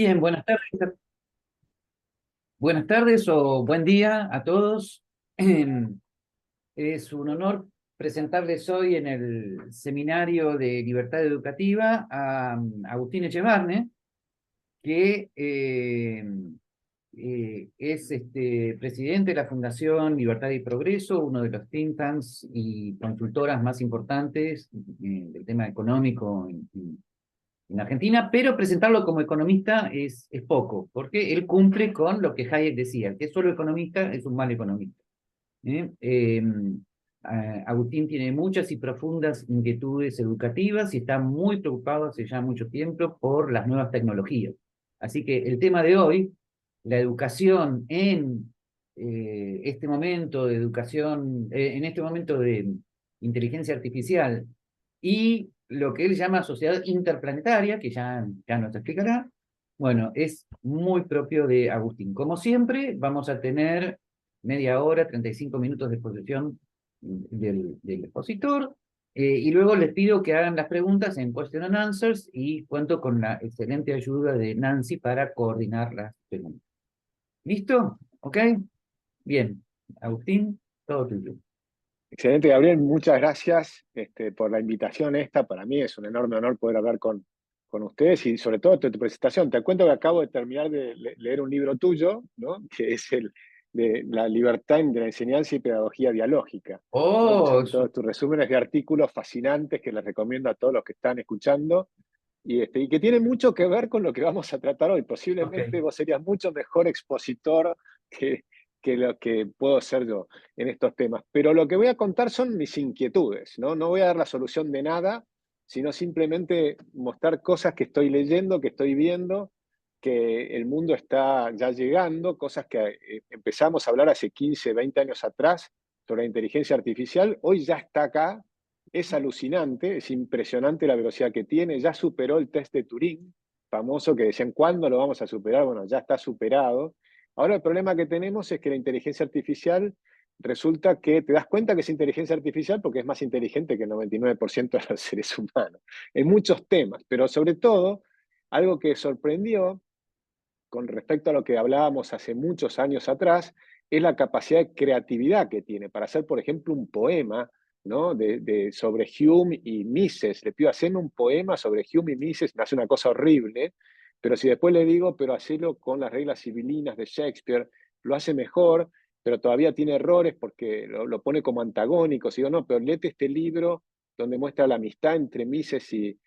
Bien, buenas tardes o buen día a todos. Es un honor presentarles hoy en el Seminario de Libertad Educativa a Agustín Echevarne, que es presidente de la Fundación Libertad y Progreso, uno de los think tanks y consultoras más importantes del tema económico en Argentina, pero presentarlo como economista es poco, porque él cumple con lo que Hayek decía, que solo economista es un mal economista. ¿Eh? Agustín tiene muchas y profundas inquietudes educativas y está muy preocupado hace ya mucho tiempo por las nuevas tecnologías. Así que el tema de hoy, la educación en este momento de educación, en este momento de inteligencia artificial y lo que él llama sociedad interplanetaria, que ya nos explicará, bueno, es muy propio de Agustín. Como siempre, vamos a tener media hora, 35 minutos de exposición del expositor, y luego les pido que hagan las preguntas en question and answers y cuento con la excelente ayuda de Nancy para coordinar las preguntas. ¿Listo? ¿Ok? Bien. Agustín, todo tuyo. Excelente, Gabriel, muchas gracias por la invitación esta. Para mí es un enorme honor poder hablar con ustedes y sobre todo tu presentación. Te cuento que acabo de terminar de leer un libro tuyo, ¿no? Que es el de La libertad entre la enseñanza y pedagogía dialógica, ¿no? Que Oh, son todos tus resúmenes de artículos fascinantes que les recomiendo a todos los que están escuchando y que tienen mucho que ver con lo que vamos a tratar hoy. ok. Posiblemente vos serías mucho mejor expositor que, que lo que puedo ser yo en estos temas. Pero lo que voy a contar son mis inquietudes, ¿no? No voy a dar la solución de nada, sino simplemente mostrar cosas que estoy leyendo, que estoy viendo, que el mundo está ya llegando, cosas que empezamos a hablar hace 15, 20 años atrás sobre la inteligencia artificial, hoy ya está acá, es alucinante, es impresionante la velocidad que tiene, ya superó el test de Turing, famoso que decían, ¿cuándo lo vamos a superar? Bueno, ya está superado. Ahora el problema que tenemos es que la inteligencia artificial resulta que te das cuenta que es inteligencia artificial porque es más inteligente que el 99% de los seres humanos, en muchos temas, pero sobre todo, algo que sorprendió con respecto a lo que hablábamos hace muchos años atrás, es la capacidad de creatividad que tiene para hacer, por ejemplo, un poema, ¿no? Sobre Hume y Mises. Le pido, hacerme un poema sobre Hume y Mises, me hace una cosa horrible, pero si después le digo, pero hacelo con las reglas civilinas de Shakespeare, lo hace mejor, pero todavía tiene errores porque lo pone como antagónico. Si digo, no, pero léete este libro donde muestra la amistad entre Mises y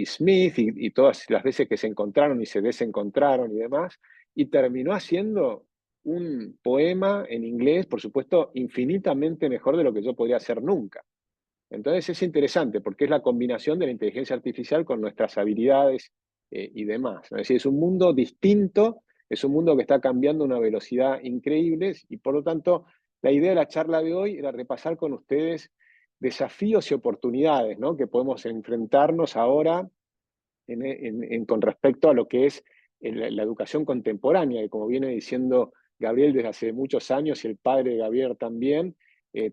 Smith y todas las veces que se encontraron y se desencontraron y demás, y terminó haciendo un poema en inglés, por supuesto, infinitamente mejor de lo que yo podría hacer nunca. Entonces es interesante porque es la combinación de la inteligencia artificial con nuestras habilidades y demás, ¿no? Es decir, es un mundo distinto, es un mundo que está cambiando a una velocidad increíble y por lo tanto la idea de la charla de hoy era repasar con ustedes desafíos y oportunidades, ¿no? Que podemos enfrentarnos ahora con respecto a lo que es la educación contemporánea, que como viene diciendo Gabriel desde hace muchos años y el padre de Gabriel también,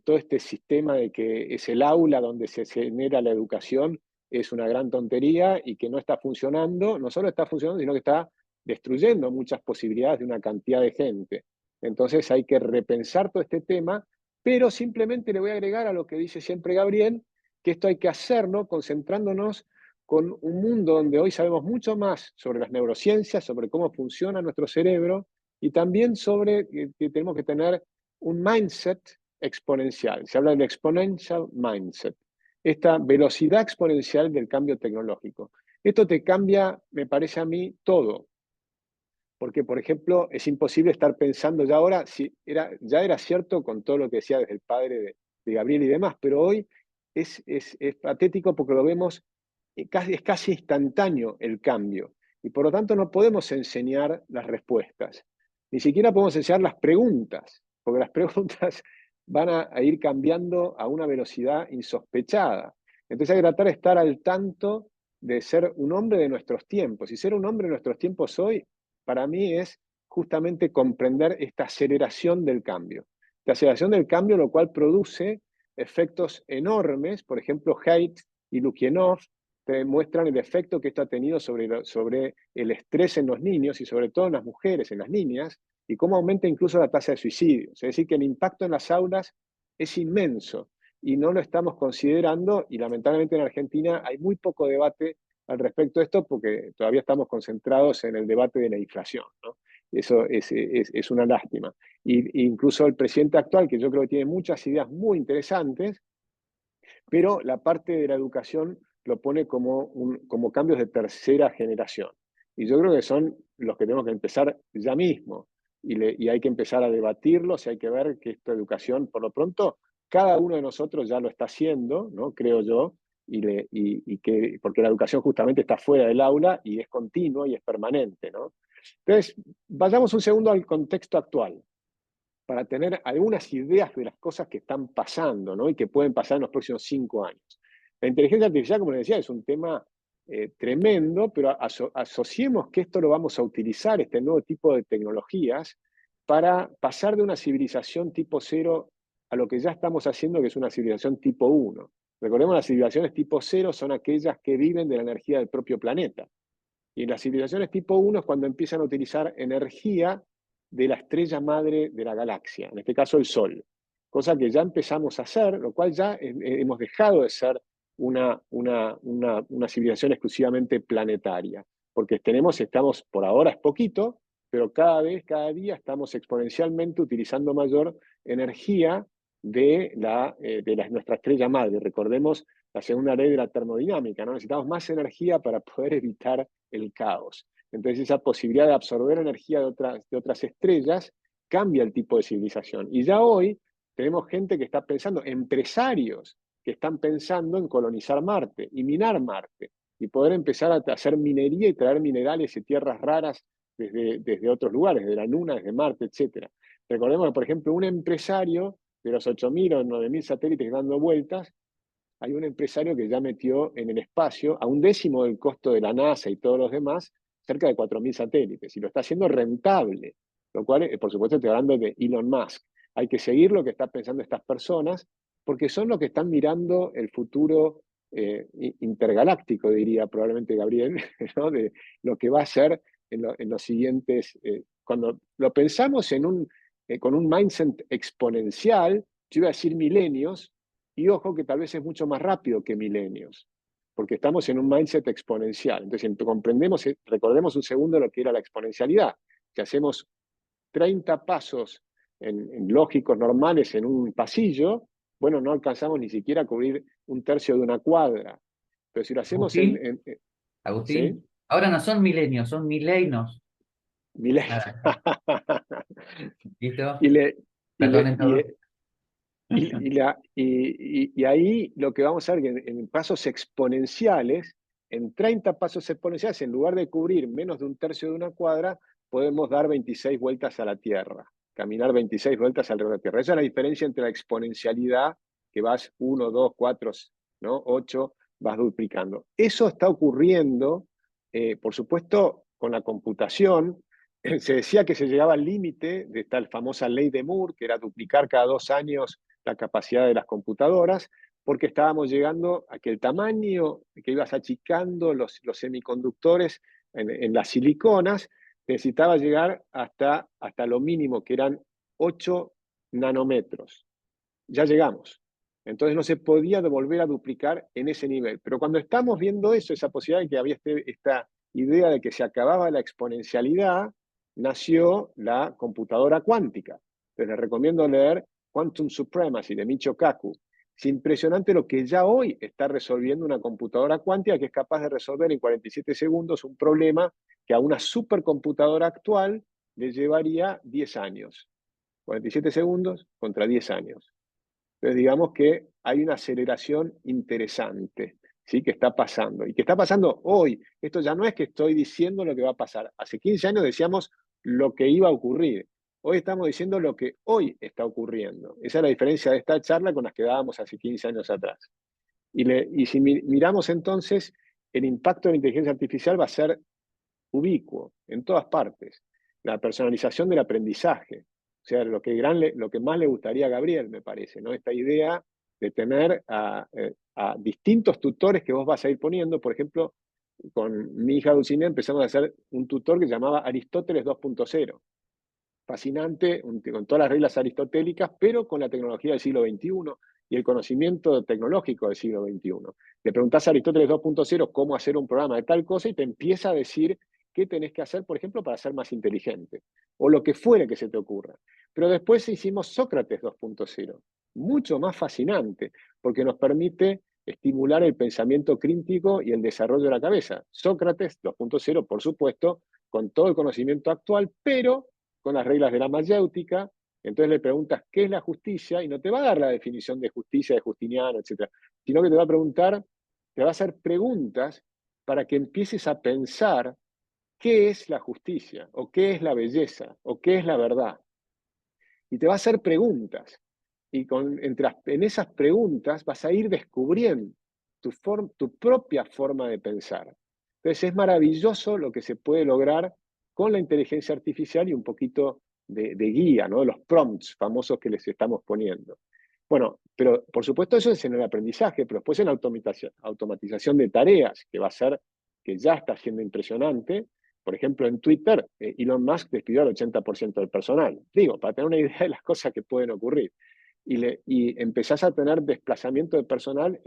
todo este sistema de que es el aula donde se genera la educación es una gran tontería y que no está funcionando, no solo está funcionando, sino que está destruyendo muchas posibilidades de una cantidad de gente. Entonces hay que repensar todo este tema, pero simplemente le voy a agregar a lo que dice siempre Gabriel, que esto hay que hacerlo concentrándonos con un mundo donde hoy sabemos mucho más sobre las neurociencias, sobre cómo funciona nuestro cerebro y también sobre que tenemos que tener un mindset exponencial. Se habla del exponential mindset, esta velocidad exponencial del cambio tecnológico. Esto te cambia, me parece a mí, todo. Porque, por ejemplo, es imposible estar pensando ya ahora, si ya era cierto con todo lo que decía desde el padre de Gabriel y demás, pero hoy es patético porque lo vemos, es casi instantáneo el cambio. Y por lo tanto no podemos enseñar las respuestas. Ni siquiera podemos enseñar las preguntas, porque las preguntas van a ir cambiando a una velocidad insospechada. Entonces hay que tratar de estar al tanto de ser un hombre de nuestros tiempos. Y ser un hombre de nuestros tiempos hoy para mí es justamente comprender esta aceleración del cambio. La aceleración del cambio, lo cual produce efectos enormes, por ejemplo, Haidt y Lukianoff te muestran el efecto que esto ha tenido sobre el estrés en los niños y sobre todo en las mujeres, en las niñas, y cómo aumenta incluso la tasa de suicidios. Es decir, que el impacto en las aulas es inmenso y no lo estamos considerando, y lamentablemente en Argentina hay muy poco debate al respecto de esto porque todavía estamos concentrados en el debate de la inflación, ¿no? Eso es una lástima. Y incluso el presidente actual, que yo creo que tiene muchas ideas muy interesantes, pero la parte de la educación lo pone como cambios de tercera generación. Y yo creo que son los que tenemos que empezar ya mismo. Y hay que empezar a debatirlos, y hay que ver que esta educación, por lo pronto, cada uno de nosotros ya lo está haciendo, ¿no? Creo yo, porque la educación justamente está fuera del aula y es continua y es permanente, ¿no? Entonces, vayamos un segundo al contexto actual para tener algunas ideas de las cosas que están pasando, ¿no? Y que pueden pasar en los próximos 5 años. La inteligencia artificial, como les decía, es un tema tremendo, pero asociemos que esto lo vamos a utilizar, este nuevo tipo de tecnologías, para pasar de una civilización tipo cero a lo que ya estamos haciendo, que es una civilización tipo 1. Recordemos, las civilizaciones tipo cero son aquellas que viven de la energía del propio planeta. Y las civilizaciones tipo 1 es cuando empiezan a utilizar energía de la estrella madre de la galaxia, en este caso el Sol. Cosa que ya empezamos a hacer, lo cual ya hemos dejado de ser una civilización exclusivamente planetaria. Porque estamos, por ahora es poquito, pero cada día estamos exponencialmente utilizando mayor energía de nuestra estrella madre. Recordemos la segunda ley de la termodinámica, ¿no? Necesitamos más energía para poder evitar el caos. Entonces esa posibilidad de absorber energía de otras estrellas cambia el tipo de civilización. Y ya hoy tenemos gente que está pensando, empresarios que están pensando en colonizar Marte y minar Marte y poder empezar a hacer minería y traer minerales y tierras raras desde otros lugares, desde la Luna, desde Marte, etc. Recordemos que, por ejemplo, un empresario de los 8.000 o 9.000 satélites dando vueltas, hay un empresario que ya metió en el espacio, a un décimo del costo de la NASA y todos los demás, cerca de 4.000 satélites, y lo está haciendo rentable, lo cual, por supuesto, estoy hablando de Elon Musk. Hay que seguir lo que están pensando estas personas, porque son los que están mirando el futuro intergaláctico, diría probablemente Gabriel, ¿no? De lo que va a ser en los siguientes... cuando lo pensamos con un mindset exponencial, yo iba a decir milenios, y ojo que tal vez es mucho más rápido que milenios, porque estamos en un mindset exponencial. Entonces, recordemos un segundo lo que era la exponencialidad, que hacemos 30 pasos lógicos normales en un pasillo, bueno, no alcanzamos ni siquiera a cubrir un tercio de una cuadra. Pero si lo hacemos Agustín, ¿sí? Agustín, ahora no son milenios, son milenios. Milenios. Nada, y, ¿listo? le, y, le, Perdonen y, todo. y ahí lo que vamos a ver que en pasos exponenciales, en 30 pasos exponenciales, en lugar de cubrir menos de un tercio de una cuadra, podemos dar 26 vueltas a la Tierra, caminar 26 vueltas alrededor de la Tierra. Esa es la diferencia entre la exponencialidad, que vas 1, 2, 4, ¿no? 8, vas duplicando. Eso está ocurriendo, por supuesto, con la computación. Se decía que se llegaba al límite de esta famosa ley de Moore, que era duplicar cada 2 años la capacidad de las computadoras, porque estábamos llegando a que el tamaño que ibas achicando los semiconductores en las siliconas necesitaba llegar hasta lo mínimo, que eran 8 nanómetros. Ya llegamos. Entonces no se podía volver a duplicar en ese nivel. Pero cuando estamos viendo eso, esa posibilidad de que había esta idea de que se acababa la exponencialidad, nació la computadora cuántica. Entonces les recomiendo leer Quantum Supremacy de Michio Kaku. Es impresionante lo que ya hoy está resolviendo una computadora cuántica, que es capaz de resolver en 47 segundos un problema que a una supercomputadora actual le llevaría 10 años. 47 segundos contra 10 años. Entonces, digamos que hay una aceleración interesante, ¿sí? Que está pasando. Y que está pasando hoy. Esto ya no es que estoy diciendo lo que va a pasar. Hace 15 años decíamos lo que iba a ocurrir. Hoy estamos diciendo lo que hoy está ocurriendo. Esa es la diferencia de esta charla con las que dábamos hace 15 años atrás. Y si miramos entonces, el impacto de la inteligencia artificial va a ser ubicuo, en todas partes. La personalización del aprendizaje. O sea, lo que más le gustaría a Gabriel, me parece, ¿no? Esta idea de tener a distintos tutores que vos vas a ir poniendo. Por ejemplo, con mi hija Dulcinea empezamos a hacer un tutor que se llamaba Aristóteles 2.0. Fascinante, con todas las reglas aristotélicas, pero con la tecnología del siglo XXI y el conocimiento tecnológico del siglo XXI. Le preguntás a Aristóteles 2.0 cómo hacer un programa de tal cosa y te empieza a decir qué tenés que hacer, por ejemplo, para ser más inteligente, o lo que fuere que se te ocurra. Pero después hicimos Sócrates 2.0, mucho más fascinante, porque nos permite estimular el pensamiento crítico y el desarrollo de la cabeza. Sócrates 2.0, por supuesto, con todo el conocimiento actual, pero con las reglas de la mayéutica. Entonces le preguntas qué es la justicia y no te va a dar la definición de justicia, de Justiniano, etc., sino que te va a preguntar, te va a hacer preguntas para que empieces a pensar qué es la justicia, o qué es la belleza, o qué es la verdad. Y te va a hacer preguntas. Y en esas preguntas vas a ir descubriendo tu propia forma de pensar. Entonces es maravilloso lo que se puede lograr con la inteligencia artificial y un poquito de guía, ¿no? Los prompts famosos que les estamos poniendo. Bueno, pero por supuesto eso es en el aprendizaje, pero después en la automatización de tareas, que va a ser, que ya está siendo impresionante. Por ejemplo, en Twitter, Elon Musk despidió al 80% del personal. Digo, para tener una idea de las cosas que pueden ocurrir. Y empezás a tener desplazamiento de personal,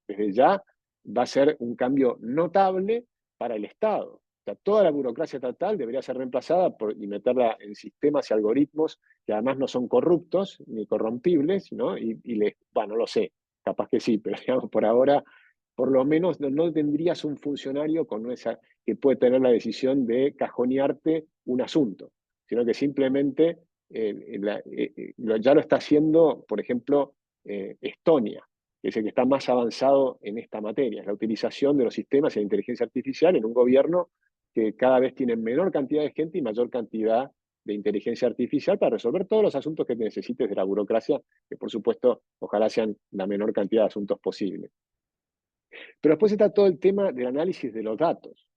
desde ya va a ser un cambio notable para el Estado. O sea, toda la burocracia estatal debería ser reemplazada y meterla en sistemas y algoritmos que además no son corruptos ni corrompibles, ¿no? Bueno, no lo sé, capaz que sí, pero digamos, por ahora, por lo menos no tendrías un funcionario que puede tener la decisión de cajonearte un asunto, sino que simplemente ya lo está haciendo, por ejemplo, Estonia, que es el que está más avanzado en esta materia, es la utilización de los sistemas y la inteligencia artificial en un gobierno que cada vez tiene menor cantidad de gente y mayor cantidad de inteligencia artificial para resolver todos los asuntos que necesites de la burocracia, que por supuesto ojalá sean la menor cantidad de asuntos posible. Pero después está todo el tema del análisis de los datos.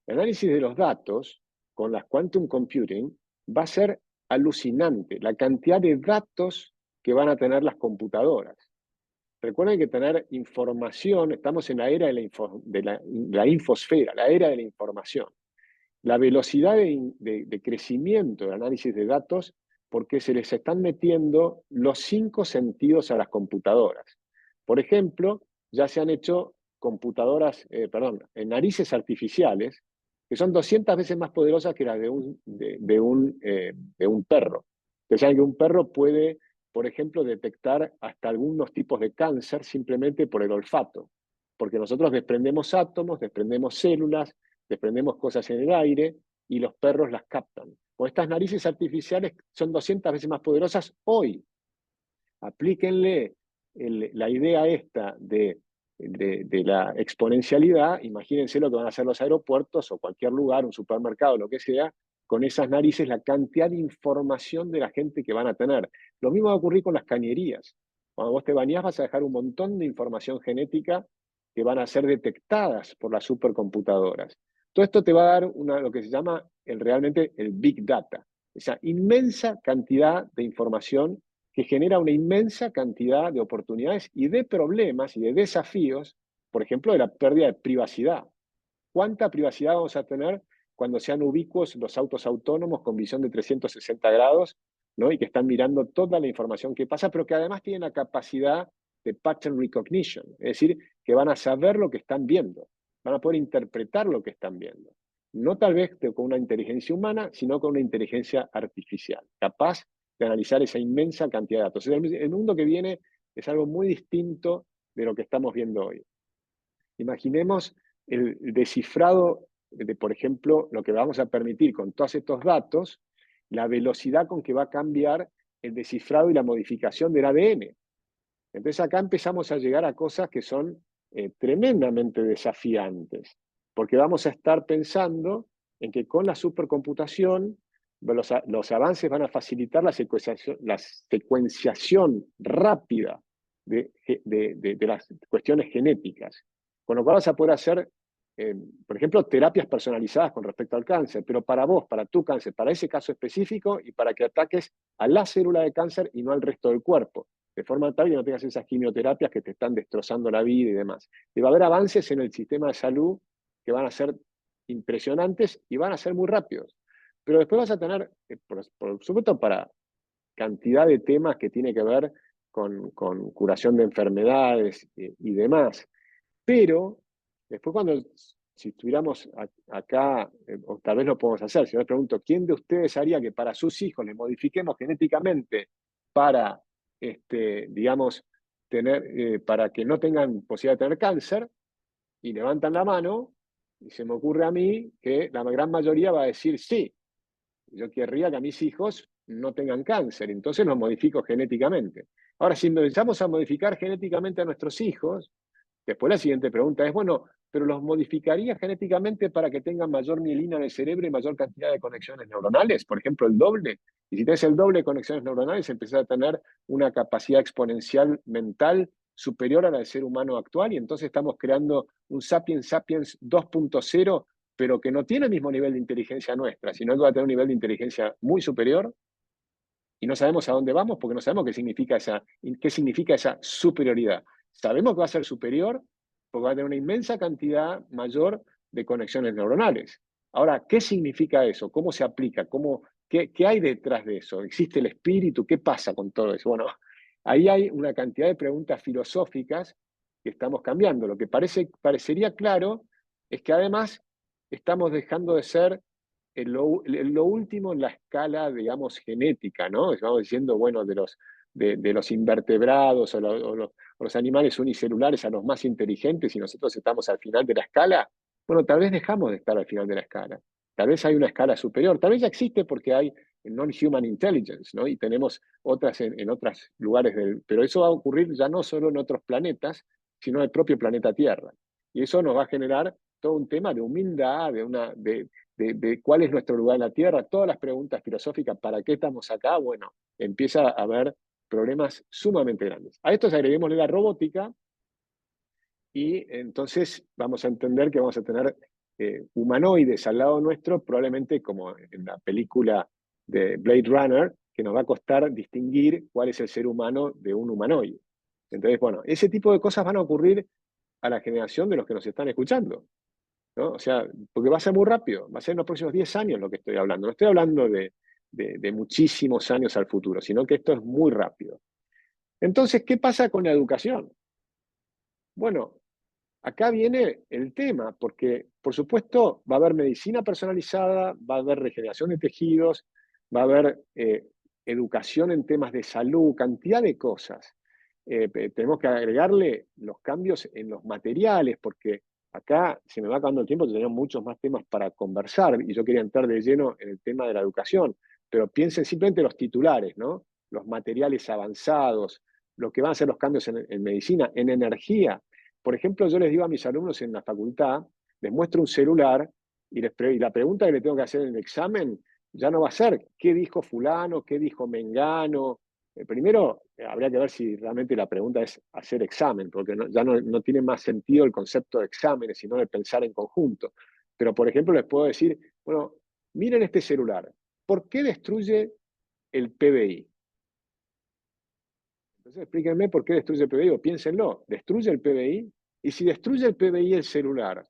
El análisis de los datos con las quantum computing va a ser alucinante, la cantidad de datos que van a tener las computadoras. Recuerden que tener información, estamos en la era de la infosfera, la era de la información. La velocidad de crecimiento del análisis de datos, porque se les están metiendo los 5 sentidos a las computadoras. Por ejemplo, ya se han hecho narices artificiales que son 200 veces más poderosas que las de un perro. Ustedes saben que un perro puede, por ejemplo, detectar hasta algunos tipos de cáncer simplemente por el olfato, porque nosotros desprendemos átomos, desprendemos células, desprendemos cosas en el aire y los perros las captan. Con estas narices artificiales son 200 veces más poderosas hoy. Aplíquenle la idea esta de la exponencialidad, imagínense lo que van a hacer los aeropuertos o cualquier lugar, un supermercado, lo que sea, con esas narices, la cantidad de información de la gente que van a tener. Lo mismo va a ocurrir con las cañerías. Cuando vos te bañás vas a dejar un montón de información genética que van a ser detectadas por las supercomputadoras. Todo esto te va a dar lo que se llama realmente el Big Data, esa inmensa cantidad de información que genera una inmensa cantidad de oportunidades y de problemas y de desafíos, por ejemplo, de la pérdida de privacidad. ¿Cuánta privacidad vamos a tener cuando sean ubicuos los autos autónomos con visión de 360 grados, ¿no? Y que están mirando toda la información que pasa, pero que además tienen la capacidad de pattern recognition, es decir, que van a saber lo que están viendo, van a poder interpretar lo que están viendo. No tal vez con una inteligencia humana, sino con una inteligencia artificial, capaz de analizar esa inmensa cantidad de datos. El mundo que viene es algo muy distinto de lo que estamos viendo hoy. Imaginemos el descifrado de, por ejemplo, lo que vamos a permitir con todos estos datos, la velocidad con que va a cambiar el descifrado y la modificación del ADN. Entonces acá empezamos a llegar a cosas que son tremendamente desafiantes, porque vamos a estar pensando en que con la supercomputación los avances van a facilitar la secuenciación rápida de las cuestiones genéticas, con lo cual vas a poder hacer, por ejemplo, terapias personalizadas con respecto al cáncer, pero para vos, para tu cáncer, para ese caso específico y para que ataques a la célula de cáncer y no al resto del cuerpo. de forma tal que no tengas esas quimioterapias que te están destrozando la vida y demás. Y va a haber avances en el sistema de salud que van a ser impresionantes y van a ser muy rápidos. Pero después vas a tener, por supuesto, para cantidad de temas que tiene que ver con curación de enfermedades y demás. Pero después si estuviéramos acá, o tal vez lo podemos hacer, si yo les pregunto, ¿quién de ustedes haría que para sus hijos les modifiquemos genéticamente para, digamos, para que no tengan posibilidad de tener cáncer? Y levantan la mano, y se me ocurre a mí que la gran mayoría va a decir sí. Yo querría que a mis hijos no tengan cáncer, entonces los modifico genéticamente. Ahora, si empezamos a modificar genéticamente a nuestros hijos, después la siguiente pregunta es, bueno, pero ¿los modificaría genéticamente para que tengan mayor mielina en el cerebro y mayor cantidad de conexiones neuronales? Por ejemplo, el doble. Y si tienes el doble de conexiones neuronales, empezás a tener una capacidad exponencial mental superior a la del ser humano actual, y entonces estamos creando un sapiens sapiens 2.0, pero que no tiene el mismo nivel de inteligencia nuestra, sino que va a tener un nivel de inteligencia muy superior, y no sabemos a dónde vamos porque no sabemos qué significa esa superioridad. Sabemos que va a ser superior porque va a tener una inmensa cantidad mayor de conexiones neuronales. Ahora, ¿qué significa eso? ¿Cómo se aplica? ¿Qué hay detrás de eso? ¿Existe el espíritu? ¿Qué pasa con todo eso? Bueno, ahí hay una cantidad de preguntas filosóficas que estamos cambiando. Lo que parecería claro es que además estamos dejando de ser lo último en la escala, digamos, genética, ¿no? Estamos diciendo, bueno, de los invertebrados o los animales unicelulares a los más inteligentes, y nosotros estamos al final de la escala. Bueno, tal vez dejamos de estar al final de la escala. Tal vez hay una escala superior. Tal vez ya existe porque hay non-human intelligence, ¿no? Y tenemos otras en otros lugares Pero eso va a ocurrir ya no solo en otros planetas, sino en el propio planeta Tierra. Y eso nos va a generar todo un tema de humildad, de cuál es nuestro lugar en la Tierra, todas las preguntas filosóficas, ¿para qué estamos acá? Bueno, empieza a haber problemas sumamente grandes. A esto agreguémosle la robótica, y entonces vamos a entender que vamos a tener humanoides al lado nuestro, probablemente como en la película de Blade Runner, que nos va a costar distinguir cuál es el ser humano de un humanoide. Entonces, bueno, ese tipo de cosas van a ocurrir a la generación de los que nos están escuchando, ¿no? O sea, porque va a ser muy rápido, va a ser en los próximos 10 años lo que estoy hablando. No estoy hablando de muchísimos años al futuro, sino que esto es muy rápido. Entonces, ¿qué pasa con la educación? Bueno, acá viene el tema, porque por supuesto va a haber medicina personalizada, va a haber regeneración de tejidos, va a haber educación en temas de salud, cantidad de cosas. Tenemos que agregarle los cambios en los materiales, porque acá se me va acabando el tiempo, tenemos muchos más temas para conversar y yo quería entrar de lleno en el tema de la educación, pero piensen simplemente los titulares, ¿no? Los materiales avanzados, lo que van a ser los cambios en medicina, en energía. Por ejemplo, yo les digo a mis alumnos en la facultad, les muestro un celular y la pregunta que le tengo que hacer en el examen ya no va a ser qué dijo fulano, qué dijo mengano. Primero, habría que ver si realmente la pregunta es hacer examen, porque ya no tiene más sentido el concepto de exámenes, sino de pensar en conjunto. Pero, por ejemplo, les puedo decir, bueno, miren este celular, ¿por qué destruye el PBI? Entonces explíquenme por qué destruye el PBI, o piénsenlo, ¿destruye el PBI? Y si destruye el PBI el celular,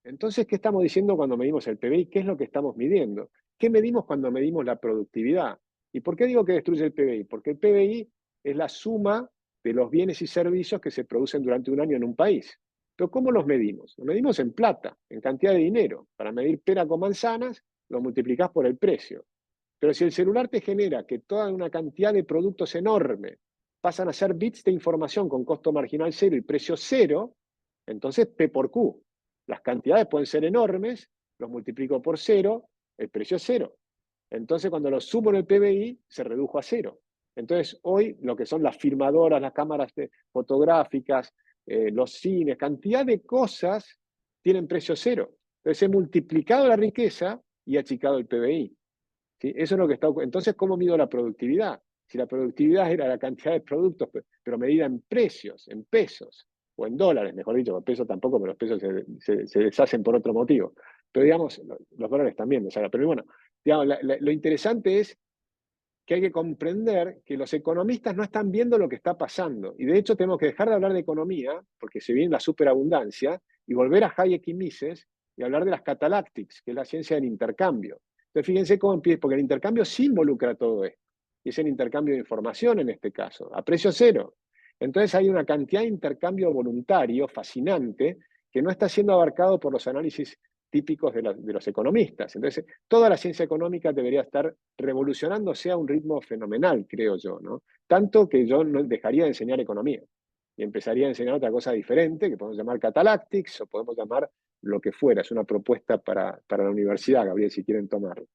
entonces, ¿qué estamos diciendo cuando medimos el PBI? ¿Qué es lo que estamos midiendo? ¿Qué medimos cuando medimos la productividad? ¿Y por qué digo que destruye el PBI? Porque el PBI es la suma de los bienes y servicios que se producen durante un año en un país. Pero ¿cómo los medimos? Los medimos en plata, en cantidad de dinero. Para medir pera con manzanas, lo multiplicás por el precio. Pero si el celular te genera que toda una cantidad de productos enorme pasan a ser bits de información con costo marginal cero y precio cero, entonces P por Q. Las cantidades pueden ser enormes, los multiplico por cero, el precio es cero. Entonces, cuando lo sumo en el PBI, se redujo a cero. Entonces, hoy lo que son las filmadoras, las cámaras fotográficas, los cines, cantidad de cosas tienen precio cero. Entonces, he multiplicado la riqueza y achicado el PBI. ¿Sí? Eso es lo que está. Entonces, ¿cómo mido la productividad? Si la productividad era la cantidad de productos, pero medida en precios, en pesos, o en dólares, mejor dicho, los pesos tampoco, pero los pesos se deshacen por otro motivo. Pero digamos, los dólares también, o sea, pero bueno, digamos, lo interesante es que hay que comprender que los economistas no están viendo lo que está pasando. Y de hecho tenemos que dejar de hablar de economía, porque se viene la superabundancia, y volver a Hayek y Mises y hablar de las catalactics, que es la ciencia del intercambio. Entonces fíjense cómo empieza, porque el intercambio sí involucra todo esto. Y es el intercambio de información en este caso, a precio cero. Entonces hay una cantidad de intercambio voluntario fascinante que no está siendo abarcado por los análisis típicos de los economistas. Entonces, toda la ciencia económica debería estar revolucionándose a un ritmo fenomenal, creo yo, ¿no? Tanto que yo no dejaría de enseñar economía y empezaría a enseñar otra cosa diferente, que podemos llamar catalactics o podemos llamar lo que fuera. Es una propuesta para la universidad, Gabriel, si quieren tomarlo.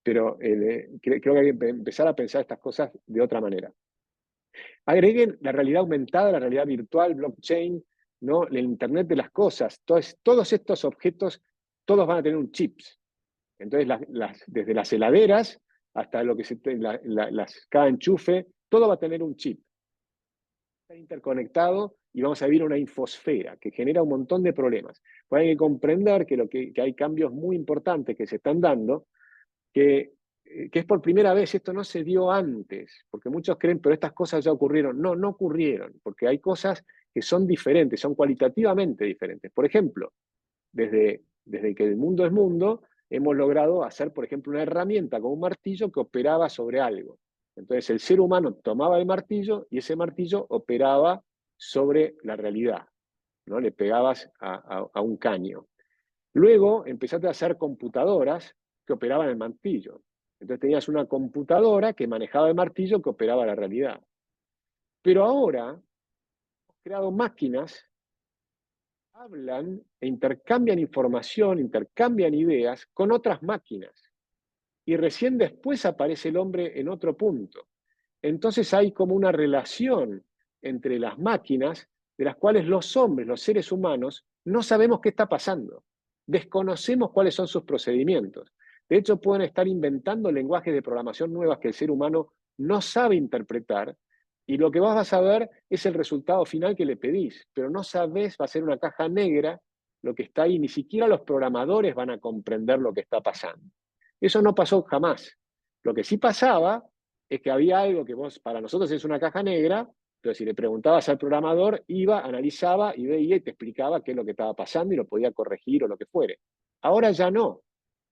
Pero creo que hay que empezar a pensar estas cosas de otra manera. Agreguen la realidad aumentada, la realidad virtual, blockchain, ¿no? El Internet de las cosas. Todos estos objetos, todos van a tener un chip. Entonces, desde las heladeras hasta lo que cada enchufe, todo va a tener un chip. Está interconectado y vamos a vivir una infosfera que genera un montón de problemas. Pues hay que comprender que hay cambios muy importantes que se están dando, que es por primera vez, esto no se dio antes, porque muchos creen, pero estas cosas ya ocurrieron. No, no ocurrieron, porque hay cosas que son diferentes, son cualitativamente diferentes. Por ejemplo, desde que el mundo es mundo, hemos logrado hacer, por ejemplo, una herramienta con un martillo que operaba sobre algo. Entonces el ser humano tomaba el martillo y ese martillo operaba sobre la realidad, ¿no? Le pegabas a un caño. Luego empezaste a hacer computadoras que operaban el martillo. Entonces tenías una computadora que manejaba el martillo que operaba la realidad. Pero ahora hemos creado máquinas que hablan e intercambian información, intercambian ideas con otras máquinas. Y recién después aparece el hombre en otro punto. Entonces hay como una relación entre las máquinas de las cuales los hombres, los seres humanos, no sabemos qué está pasando. Desconocemos cuáles son sus procedimientos. De hecho, pueden estar inventando lenguajes de programación nuevas que el ser humano no sabe interpretar, y lo que vas a ver es el resultado final que le pedís, pero no sabés, va a ser una caja negra lo que está ahí, ni siquiera los programadores van a comprender lo que está pasando. Eso no pasó jamás. Lo que sí pasaba es que había algo que para nosotros es una caja negra, pero si le preguntabas al programador, iba, analizaba y veía y te explicaba qué es lo que estaba pasando y lo podía corregir o lo que fuere. Ahora ya no.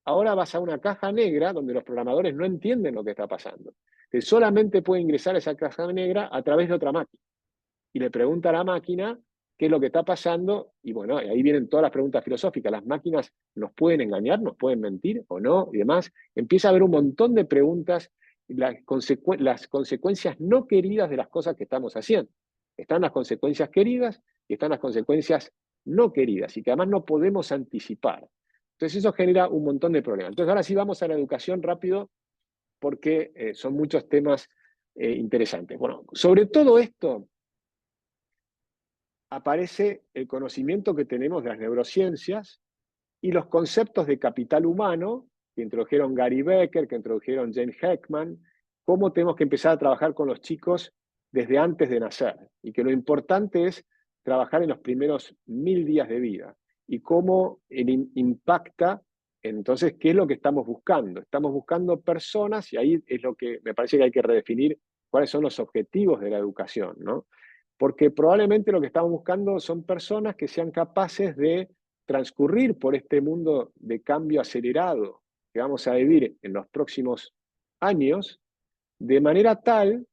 Ahora vas a una caja negra donde los programadores no entienden lo que está pasando. Que solamente puede ingresar a esa caja negra a través de otra máquina. Y le pregunta a la máquina qué es lo que está pasando, y bueno, ahí vienen todas las preguntas filosóficas. ¿Las máquinas nos pueden engañar, nos pueden mentir o no? Y demás. Empieza a haber un montón de preguntas, las consecuencias no queridas de las cosas que estamos haciendo. Están las consecuencias queridas y están las consecuencias no queridas, y que además no podemos anticipar. Entonces eso genera un montón de problemas. Entonces ahora sí vamos a la educación rápido, porque son muchos temas interesantes. Bueno, sobre todo esto aparece el conocimiento que tenemos de las neurociencias y los conceptos de capital humano que introdujeron Gary Becker, que introdujeron Jane Heckman, cómo tenemos que empezar a trabajar con los chicos desde antes de nacer, y que lo importante es trabajar en los primeros 1000 días de vida, y cómo impacta. Entonces, ¿qué es lo que estamos buscando? Estamos buscando personas, y ahí es lo que me parece que hay que redefinir cuáles son los objetivos de la educación, ¿no? Porque probablemente lo que estamos buscando son personas que sean capaces de transcurrir por este mundo de cambio acelerado que vamos a vivir en los próximos años, de manera tal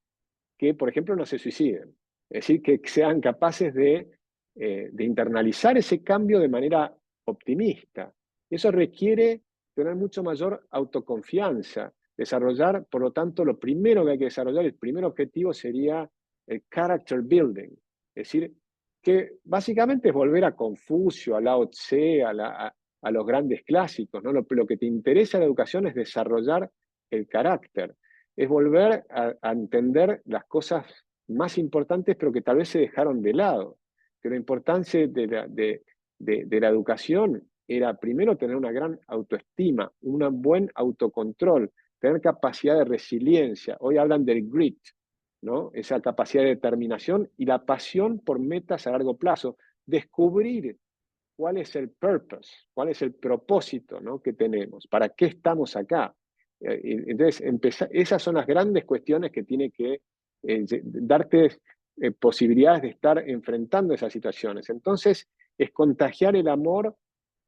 que, por ejemplo, no se suiciden. Es decir, que sean capaces de internalizar ese cambio de manera optimista. Eso requiere tener mucho mayor autoconfianza, desarrollar, por lo tanto, lo primero que hay que desarrollar, el primer objetivo sería el character building. Es decir, que básicamente es volver a Confucio, a Lao Tse, a los grandes clásicos, ¿no? Lo que te interesa en la educación es desarrollar el carácter, es volver a entender las cosas más importantes, pero que tal vez se dejaron de lado. Que lo importante de la educación era primero tener una gran autoestima, un buen autocontrol, tener capacidad de resiliencia. Hoy hablan del grit, ¿no? Esa capacidad de determinación y la pasión por metas a largo plazo. Descubrir cuál es el purpose, cuál es el propósito, ¿no?, que tenemos, para qué estamos acá. Entonces, esas son las grandes cuestiones que tiene que darte posibilidades de estar enfrentando esas situaciones. Entonces, es contagiar el amor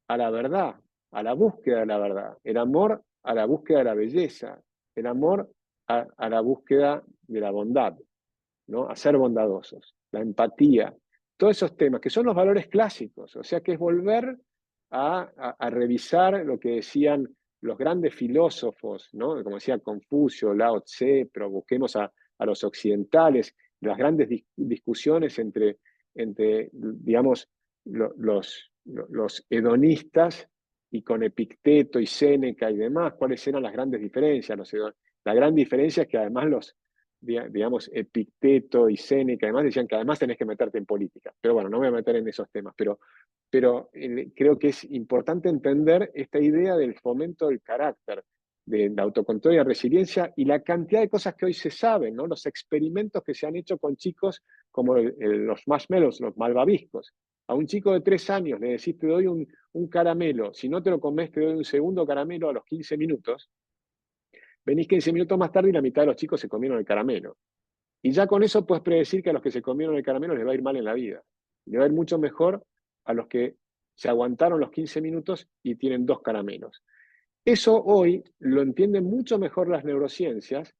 a la verdad, a la búsqueda de la verdad, el amor a la búsqueda de la belleza, el amor a la búsqueda de la bondad, ¿no? A ser bondadosos, la empatía, todos esos temas que son los valores clásicos, o sea que es volver a revisar lo que decían los grandes filósofos, ¿no? Como decía Confucio, Lao Tse, pero busquemos a los occidentales, las grandes discusiones entre digamos, los hedonistas y con Epicteto y Séneca y demás, cuáles eran las grandes diferencias. La gran diferencia es que además digamos, Epicteto y Séneca, además decían que además tenés que meterte en política. Pero bueno, no me voy a meter en esos temas, pero creo que es importante entender esta idea del fomento del carácter, de la autocontrol y la resiliencia y la cantidad de cosas que hoy se saben, ¿no? Los experimentos que se han hecho con chicos como los marshmallows, los malvaviscos. A un chico de 3 años le decís, te doy un caramelo, si no te lo comes, te doy un segundo caramelo a los 15 minutos. Venís 15 minutos más tarde y la mitad de los chicos se comieron el caramelo. Y ya con eso puedes predecir que a los que se comieron el caramelo les va a ir mal en la vida. Le va a ir mucho mejor a los que se aguantaron los 15 minutos y tienen 2 caramelos. Eso hoy lo entienden mucho mejor las neurociencias,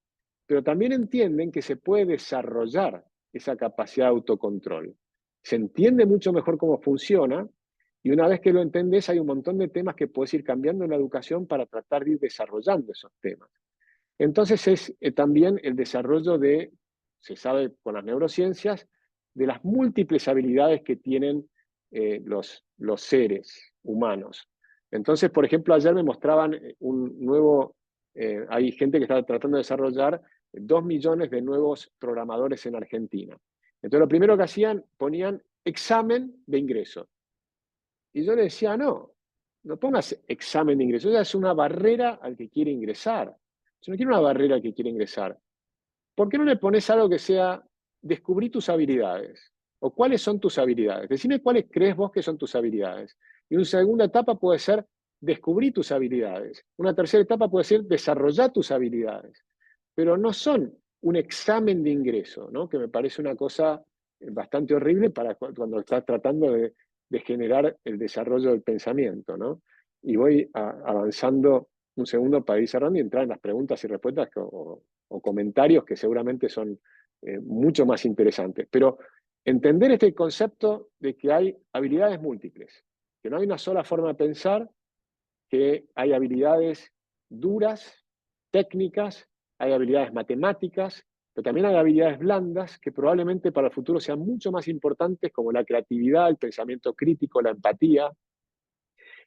pero también entienden que se puede desarrollar esa capacidad de autocontrol. Se entiende mucho mejor cómo funciona y una vez que lo entendés hay un montón de temas que puedes ir cambiando en la educación para tratar de ir desarrollando esos temas. Entonces es también el desarrollo se sabe con las neurociencias, de las múltiples habilidades que tienen los seres humanos. Entonces, por ejemplo, ayer me mostraban hay gente que está tratando de desarrollar 2 millones de nuevos programadores en Argentina. Entonces, lo primero que hacían, ponían examen de ingreso. Y yo le decía, no pongas examen de ingreso, es una barrera al que quiere ingresar. Yo no quiero una barrera al que quiere ingresar. ¿Por qué no le pones algo que sea descubrir tus habilidades? ¿O cuáles son tus habilidades? Decime cuáles crees vos que son tus habilidades. Y una segunda etapa puede ser descubrir tus habilidades. Una tercera etapa puede ser desarrollar tus habilidades. Pero no son un examen de ingreso, ¿no? Que me parece una cosa bastante horrible para cuando estás tratando de generar el desarrollo del pensamiento, ¿no? Y voy avanzando un segundo para ir cerrando y entrar en las preguntas y respuestas o comentarios que seguramente son mucho más interesantes. Pero entender este concepto de que hay habilidades múltiples, que no hay una sola forma de pensar, que hay habilidades duras, técnicas, hay habilidades matemáticas, pero también hay habilidades blandas que probablemente para el futuro sean mucho más importantes, como la creatividad, el pensamiento crítico, la empatía.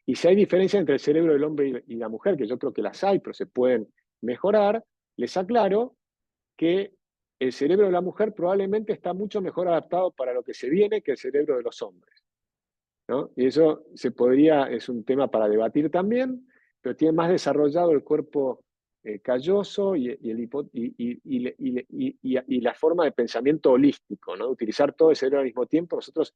Y si hay diferencias entre el cerebro del hombre y la mujer, que yo creo que las hay, pero se pueden mejorar, les aclaro que el cerebro de la mujer probablemente está mucho mejor adaptado para lo que se viene que el cerebro de los hombres, ¿no? Y eso es un tema para debatir también, pero tiene más desarrollado el cuerpo calloso y la forma de pensamiento holístico, ¿no? Utilizar todo el cerebro al mismo tiempo. Nosotros,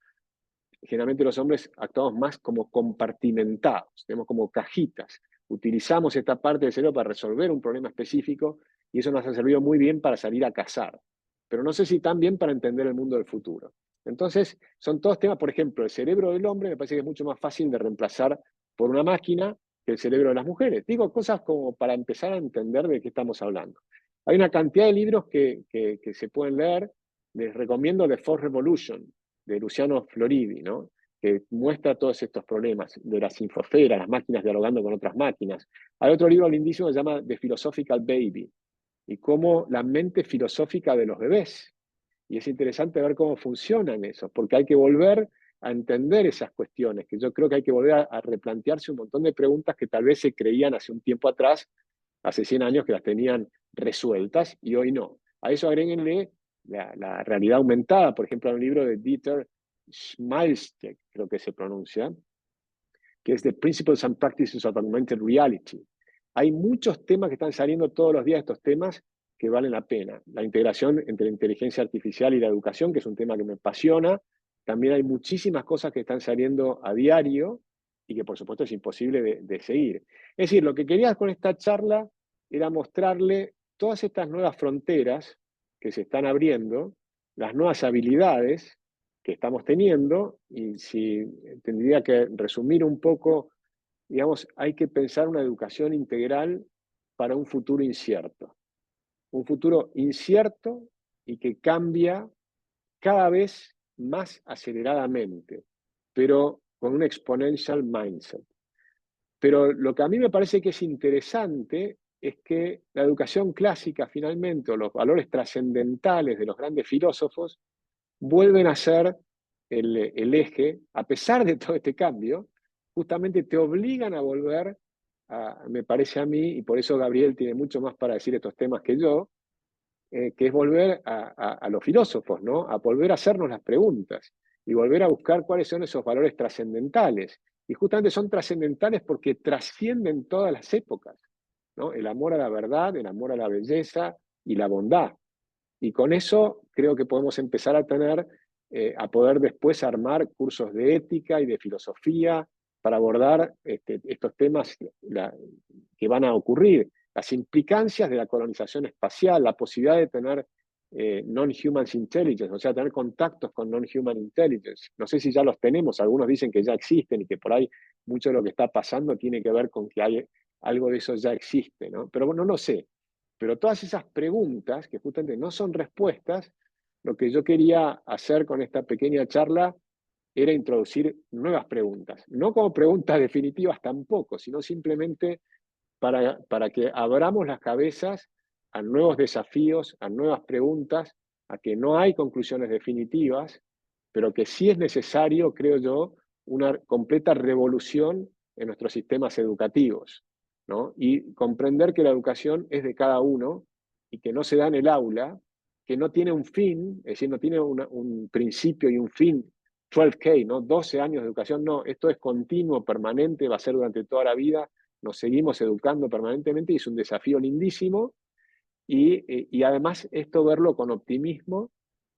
generalmente los hombres, actuamos más como compartimentados, tenemos como cajitas. Utilizamos esta parte del cerebro para resolver un problema específico y eso nos ha servido muy bien para salir a cazar, pero no sé si tan bien para entender el mundo del futuro. Entonces, son todos temas, por ejemplo, el cerebro del hombre me parece que es mucho más fácil de reemplazar por una máquina que el cerebro de las mujeres. Digo cosas como para empezar a entender de qué estamos hablando. Hay una cantidad de libros que se pueden leer. Les recomiendo The Fourth Revolution, de Luciano Floridi, ¿no? Que muestra todos estos problemas de las infosferas, las máquinas dialogando con otras máquinas. Hay otro libro lindísimo que se llama The Philosophical Baby, y cómo la mente filosófica de los bebés. Y es interesante ver cómo funcionan esos, porque hay que volver a entender esas cuestiones, que yo creo que hay que volver a replantearse un montón de preguntas que tal vez se creían hace un tiempo atrás, hace 100 años, que las tenían resueltas y hoy no. A eso agréguenle la realidad aumentada, por ejemplo, hay un libro de Dieter Schmalzstedt, creo que se pronuncia, que es The Principles and Practices of Augmented Reality. Hay muchos temas que están saliendo todos los días, estos temas que valen la pena. La integración entre la inteligencia artificial y la educación, que es un tema que me apasiona. También hay muchísimas cosas que están saliendo a diario y que por supuesto es imposible de seguir. Es decir, lo que quería con esta charla era mostrarle todas estas nuevas fronteras que se están abriendo, las nuevas habilidades que estamos teniendo, y si tendría que resumir un poco, digamos, hay que pensar una educación integral para un futuro incierto. Un futuro incierto y que cambia cada vez más aceleradamente, pero con un exponential mindset. Pero lo que a mí me parece que es interesante es que la educación clásica finalmente, o los valores trascendentales de los grandes filósofos, vuelven a ser el eje, a pesar de todo este cambio, justamente te obligan a volver, me parece a mí, y por eso Gabriel tiene mucho más para decir estos temas que yo, que es volver a los filósofos, ¿no? A volver a hacernos las preguntas y volver a buscar cuáles son esos valores trascendentales. Y justamente son trascendentales porque trascienden todas las épocas, ¿no? El amor a la verdad, el amor a la belleza y la bondad. Y con eso creo que podemos empezar a tener, a poder después armar cursos de ética y de filosofía para abordar estos temas que van a ocurrir, las implicancias de la colonización espacial, la posibilidad de tener non-human intelligence, o sea, tener contactos con non-human intelligence. No sé si ya los tenemos, algunos dicen que ya existen y que por ahí mucho de lo que está pasando tiene que ver con que hay, algo de eso ya existe, ¿no? Pero bueno, no sé. Pero todas esas preguntas, que justamente no son respuestas, lo que yo quería hacer con esta pequeña charla era introducir nuevas preguntas. No como preguntas definitivas tampoco, sino simplemente para que abramos las cabezas a nuevos desafíos, a nuevas preguntas, a que no hay conclusiones definitivas, pero que sí es necesario, creo yo, una completa revolución en nuestros sistemas educativos, ¿no? Y comprender que la educación es de cada uno y que no se da en el aula, que no tiene un fin, es decir, no tiene un principio y un fin, 12K, ¿no? 12 años de educación, no, esto es continuo, permanente, va a ser durante toda la vida, nos seguimos educando permanentemente y es un desafío lindísimo y además esto verlo con optimismo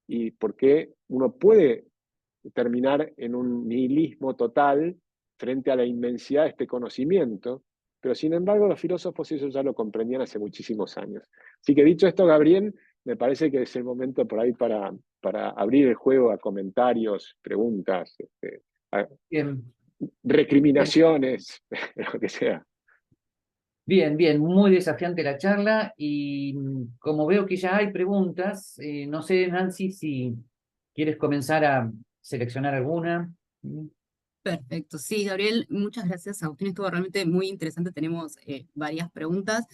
y porque uno puede terminar en un nihilismo total frente a la inmensidad de este conocimiento, pero sin embargo los filósofos eso ya lo comprendían hace muchísimos años. Así que dicho esto, Gabriel, me parece que es el momento por ahí para abrir el juego a comentarios, preguntas, a Bien, bien, recriminaciones, lo que sea. bien, bien, muy desafiante la charla y como veo que ya hay preguntas, no sé, Nancy, si quieres comenzar a seleccionar alguna. Mm. Perfecto, sí, Gabriel, muchas gracias. Agustín, estuvo realmente muy interesante. Tenemos varias preguntas.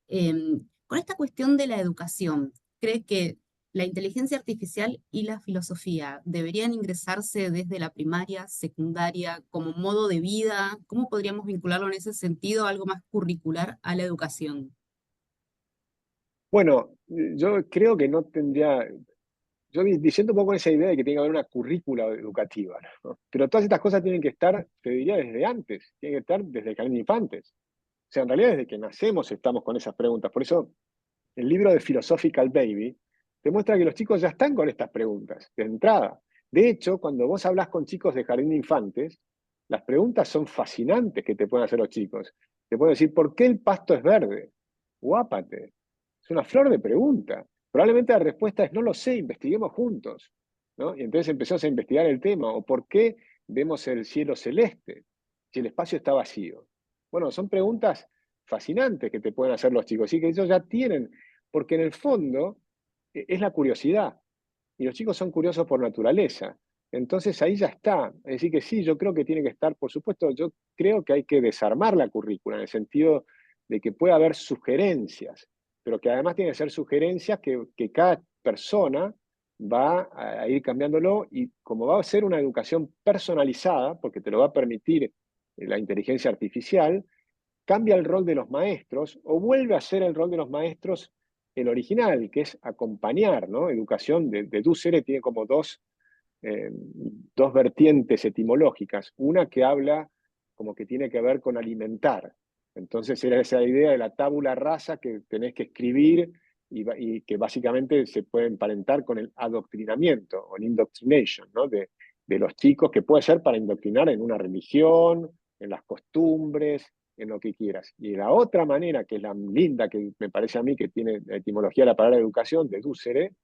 Con esta cuestión de la educación, ¿cree que la inteligencia artificial y la filosofía deberían ingresarse desde la primaria, secundaria, como modo de vida? ¿Cómo podríamos vincularlo en ese sentido, algo más curricular a la educación? Bueno, yo creo que no tendría, yo diciendo un poco esa idea de que tiene que haber una currícula educativa, ¿no? Pero todas estas cosas tienen que estar, te diría, desde antes, tienen que estar desde el jardín de infantes. O sea, en realidad desde que nacemos estamos con esas preguntas. Por eso el libro de Philosophical Baby te muestra que los chicos ya están con estas preguntas de entrada. De hecho, cuando vos hablas con chicos de jardín de infantes, las preguntas son fascinantes que te pueden hacer los chicos. Te pueden decir, ¿por qué el pasto es verde? Guápate. Es una flor de pregunta. Probablemente la respuesta es, no lo sé, investiguemos juntos, ¿no? Y entonces empezás a investigar el tema. ¿O por qué vemos el cielo celeste si el espacio está vacío? Bueno, son preguntas fascinantes que te pueden hacer los chicos y que ellos ya tienen, porque en el fondo es la curiosidad. Y los chicos son curiosos por naturaleza. Entonces ahí ya está. Es decir, que sí, yo creo que tiene que estar, por supuesto, yo creo que hay que desarmar la currícula en el sentido de que pueda haber sugerencias, pero que además tienen que ser sugerencias que cada persona va a ir cambiándolo y como va a ser una educación personalizada, porque te lo va a permitir la inteligencia artificial, cambia el rol de los maestros o vuelve a ser el rol de los maestros el original, que es acompañar, ¿no? Educación de Dussel tiene como dos vertientes etimológicas. Una que habla como que tiene que ver con alimentar. Entonces era esa idea de la tabula rasa que tenés que escribir y que básicamente se puede emparentar con el adoctrinamiento o el indoctrination, ¿no? De los chicos, que puede ser para indoctrinar en una religión, en las costumbres, en lo que quieras. Y la otra manera, que es la linda, que me parece a mí que tiene la etimología de la palabra educación, deducere,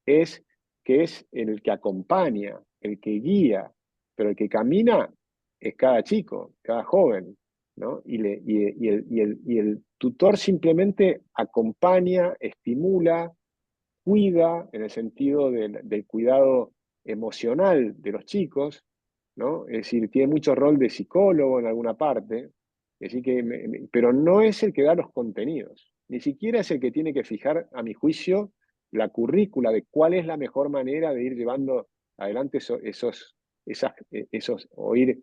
es que es el que acompaña, el que guía, pero el que camina es cada chico, cada joven, ¿no? Y el tutor simplemente acompaña, estimula, cuida, en el sentido del cuidado emocional de los chicos, ¿no? Es decir, tiene mucho rol de psicólogo en alguna parte, es decir, pero no es el que da los contenidos, ni siquiera es el que tiene que fijar, a mi juicio, la currícula de cuál es la mejor manera de ir llevando adelante o ir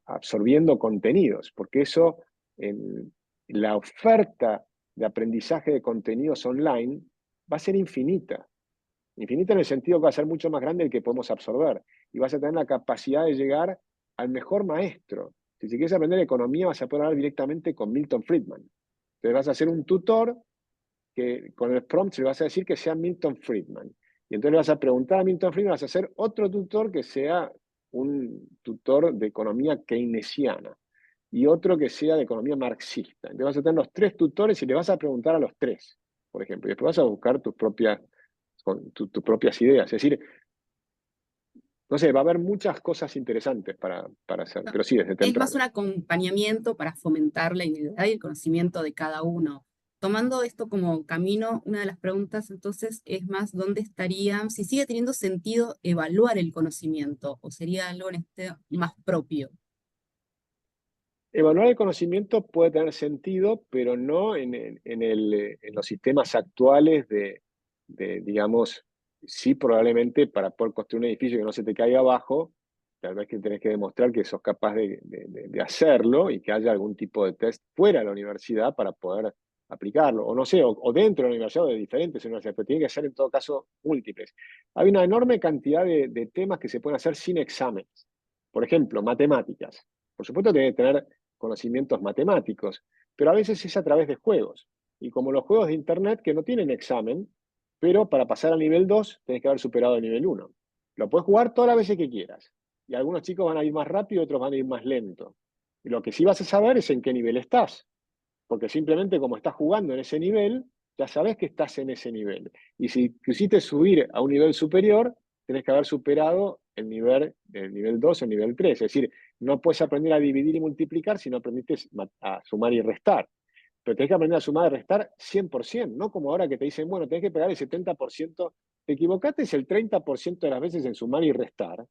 absorbiendo contenidos, porque eso, la oferta de aprendizaje de contenidos online va a ser infinita. Infinita en el sentido que va a ser mucho más grande el que podemos absorber. Y vas a tener la capacidad de llegar al mejor maestro. Si quieres aprender economía, vas a poder hablar directamente con Milton Friedman. Entonces vas a hacer un tutor que con el prompt le vas a decir que sea Milton Friedman. Y entonces le vas a preguntar a Milton Friedman, vas a hacer otro tutor que sea un tutor de economía keynesiana y otro que sea de economía marxista. Entonces vas a tener los tres tutores y le vas a preguntar a los tres, por ejemplo. Y después vas a buscar tus propias ideas. Es decir, no sé, va a haber muchas cosas interesantes para hacer, pero sí, desde Es más un temprano. acompañamiento para fomentar la individualidad y el conocimiento de cada uno. Tomando esto como camino, una de las preguntas entonces es más, ¿dónde estaría, si sigue teniendo sentido evaluar el conocimiento o sería algo en este más propio? Evaluar el conocimiento puede tener sentido, pero no en los sistemas actuales digamos, sí probablemente para poder construir un edificio que no se te caiga abajo, tal vez que tenés que demostrar que sos capaz de hacerlo y que haya algún tipo de test fuera de la universidad para poder aplicarlo, o no sé, o dentro de la universidad o de diferentes universidades, pero tiene que ser en todo caso múltiples. Hay una enorme cantidad de temas que se pueden hacer sin exámenes. Por ejemplo, matemáticas. Por supuesto, tenés que tener conocimientos matemáticos, pero a veces es a través de juegos. Y como los juegos de Internet que no tienen examen, pero para pasar al nivel 2 tenés que haber superado el nivel 1. Lo puedes jugar todas las veces que quieras. Y algunos chicos van a ir más rápido, otros van a ir más lento. Y lo que sí vas a saber es en qué nivel estás. Porque simplemente como estás jugando en ese nivel, ya sabes que estás en ese nivel. Y si quisiste subir a un nivel superior, tenés que haber superado el nivel 2 o el nivel 3. Es decir, no puedes aprender a dividir y multiplicar si no aprendiste a sumar y restar. Pero tenés que aprender a sumar y restar 100%, no como ahora que te dicen, bueno, tenés que pegar el 70%, te equivocaste el 30% de las veces en sumar y restar,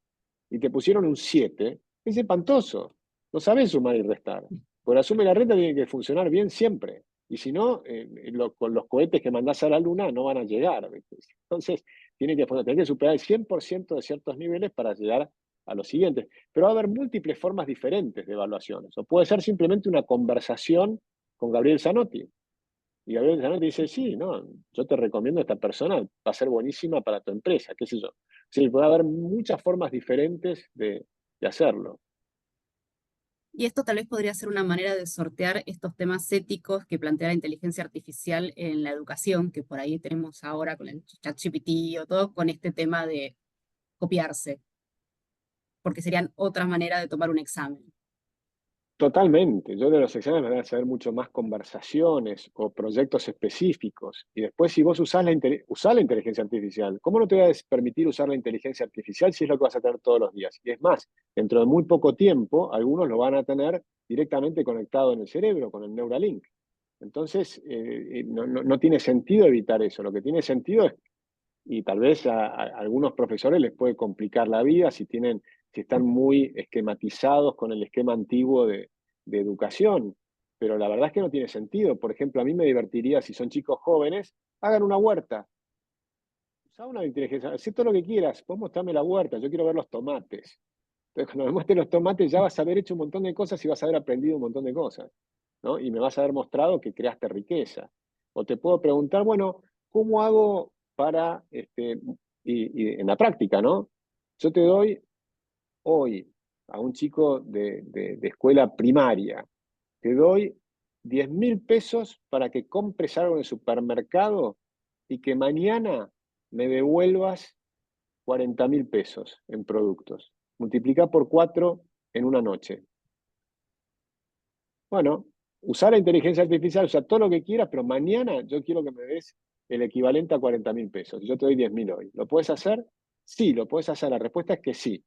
y te pusieron un 7, es espantoso. No sabes sumar y restar. Por la suma y la resta tiene que funcionar bien siempre. Y si no, con los cohetes que mandás a la luna no van a llegar. ¿Viste? Entonces, tenés que superar el 100% de ciertos niveles para llegar a los siguientes. Pero va a haber múltiples formas diferentes de evaluaciones. O puede ser simplemente una conversación con Gabriel Zanotti. Y Gabriel Zanotti dice, sí, no, yo te recomiendo a esta persona, va a ser buenísima para tu empresa, qué sé yo. Sí, puede haber muchas formas diferentes de hacerlo. Y esto tal vez podría ser una manera de sortear estos temas éticos que plantea la inteligencia artificial en la educación, que por ahí tenemos ahora con el ChatGPT o todo, con este tema de copiarse, porque serían otra manera de tomar un examen. Totalmente. Yo de los exámenes me voy a saber mucho más conversaciones o proyectos específicos. Y después, si vos usás la inteligencia artificial, ¿cómo no te voy a permitir usar la inteligencia artificial si es lo que vas a tener todos los días? Y es más, dentro de muy poco tiempo, algunos lo van a tener directamente conectado en el cerebro, con el Neuralink. Entonces, no tiene sentido evitar eso. Lo que tiene sentido es, y tal vez a algunos profesores les puede complicar la vida si están muy esquematizados con el esquema antiguo de educación, pero la verdad es que no tiene sentido. Por ejemplo, a mí me divertiría, si son chicos jóvenes, hagan una huerta. Usa una inteligencia, haz todo lo que quieras, vos mostrame la huerta, yo quiero ver los tomates. Entonces, cuando me muestres los tomates, ya vas a haber hecho un montón de cosas y vas a haber aprendido un montón de cosas, ¿no? Y me vas a haber mostrado que creaste riqueza. O te puedo preguntar, bueno, ¿cómo hago para, y en la práctica, ¿no? Yo te doy hoy a un chico de escuela primaria, te doy 10.000 pesos para que compres algo en el supermercado y que mañana me devuelvas 40.000 pesos en productos. Multiplica por 4 en una noche. Bueno, usar la inteligencia artificial, usa todo lo que quieras, pero mañana yo quiero que me des el equivalente a 40.000 pesos. Yo te doy 10.000 hoy. ¿Lo puedes hacer? Sí, lo puedes hacer. La respuesta es que sí.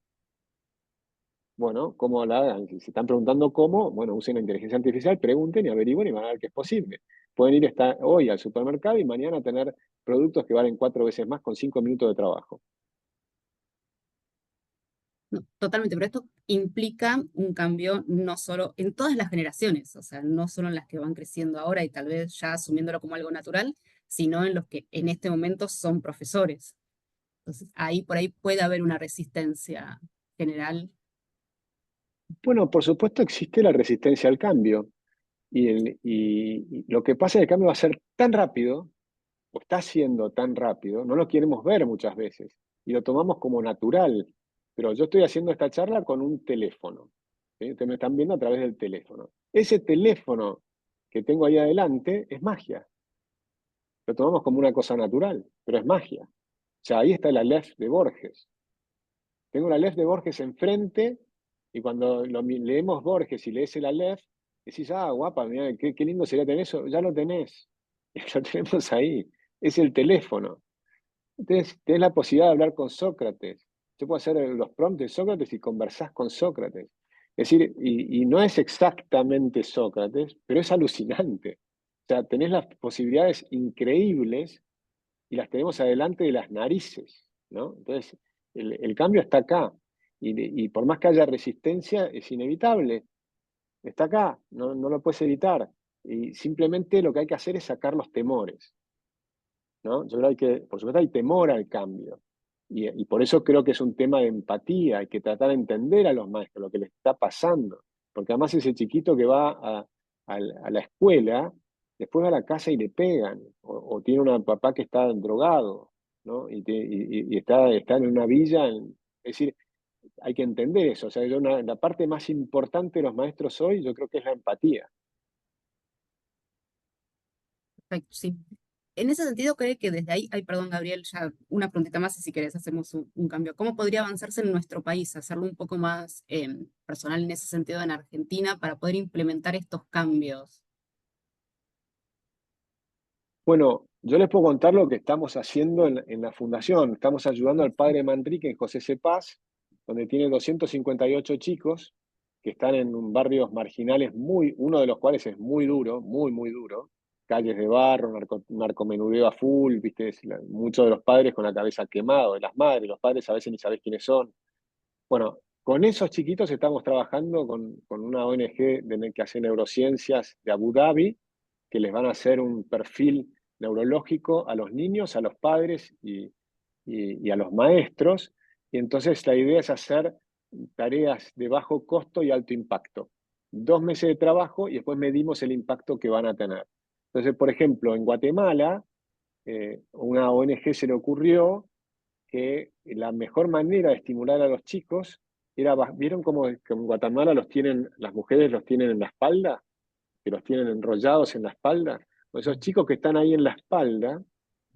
Bueno, ¿cómo la hagan? Si se están preguntando cómo, bueno, usen la inteligencia artificial, pregunten y averigüen y van a ver que es posible. Pueden ir hoy al supermercado y mañana tener productos que valen 4 veces más con 5 minutos de trabajo. No, totalmente, pero esto implica un cambio no solo en todas las generaciones, o sea, no solo en las que van creciendo ahora y tal vez ya asumiéndolo como algo natural, sino en los que en este momento son profesores. Entonces, por ahí puede haber una resistencia general. Bueno, por supuesto existe la resistencia al cambio. Y lo que pasa es que el cambio va a ser tan rápido, o está siendo tan rápido, no lo queremos ver muchas veces. Y lo tomamos como natural. Pero yo estoy haciendo esta charla con un teléfono. ¿Sí? Ustedes me están viendo a través del teléfono. Ese teléfono que tengo ahí adelante es magia. Lo tomamos como una cosa natural, pero es magia. O sea, ahí está el Aleph de Borges. Tengo el Aleph de Borges enfrente y cuando leemos Borges y lees el Aleph, decís, ah, guapa, mira, qué lindo sería tener eso. Ya lo tenés. Lo tenemos ahí. Es el teléfono. Entonces, tenés la posibilidad de hablar con Sócrates. Yo puedo hacer los prompts de Sócrates y conversás con Sócrates. Es decir, y no es exactamente Sócrates, pero es alucinante. O sea, tenés las posibilidades increíbles y las tenemos adelante de las narices, ¿no? Entonces, el cambio está acá. Y por más que haya resistencia, es inevitable. Está acá, no lo puedes evitar. Y simplemente lo que hay que hacer es sacar los temores, ¿no? Yo creo que, por supuesto, hay temor al cambio. Y por eso creo que es un tema de empatía. Hay que tratar de entender a los maestros lo que les está pasando. Porque además ese chiquito que va a la escuela, después va a la casa y le pegan. O tiene un papá que está drogado, ¿no? Y está en una villa. Es decir, hay que entender eso. O sea, la parte más importante de los maestros hoy, yo creo que es la empatía. Perfecto, sí. En ese sentido, cree que desde ahí, ay, perdón, Gabriel, ya una preguntita más y si querés hacemos un cambio. ¿Cómo podría avanzarse en nuestro país, hacerlo un poco más personal en ese sentido en Argentina para poder implementar estos cambios? Bueno, yo les puedo contar lo que estamos haciendo en la fundación. Estamos ayudando al padre Manrique en José Cepaz, donde tiene 258 chicos que están en barrios marginales, uno de los cuales es muy duro, muy duro. Calles de barro, narcomenudeo a full, ¿viste? Muchos de los padres con la cabeza quemada, de las madres, los padres a veces ni sabés quiénes son. Bueno, con esos chiquitos estamos trabajando con una ONG que hace neurociencias de Abu Dhabi, que les van a hacer un perfil neurológico a los niños, a los padres y a los maestros. Y entonces la idea es hacer tareas de bajo costo y alto impacto. 2 meses de trabajo y después medimos el impacto que van a tener. Entonces, por ejemplo, en Guatemala, una ONG se le ocurrió que la mejor manera de estimular a los chicos era, ¿vieron cómo en Guatemala las mujeres los tienen en la espalda? Que los tienen enrollados en la espalda. Pues esos chicos que están ahí en la espalda,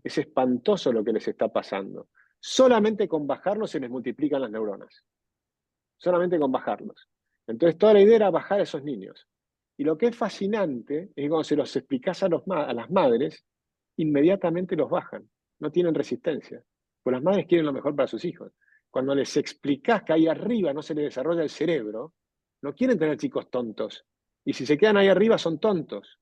es espantoso lo que les está pasando. Solamente con bajarlos se les multiplican las neuronas. Solamente con bajarlos. Entonces toda la idea era bajar a esos niños. Y lo que es fascinante es que cuando se los explicás a las madres, inmediatamente los bajan. No tienen resistencia. Pues las madres quieren lo mejor para sus hijos. Cuando les explicás que ahí arriba no se les desarrolla el cerebro, no quieren tener chicos tontos. Y si se quedan ahí arriba son tontos.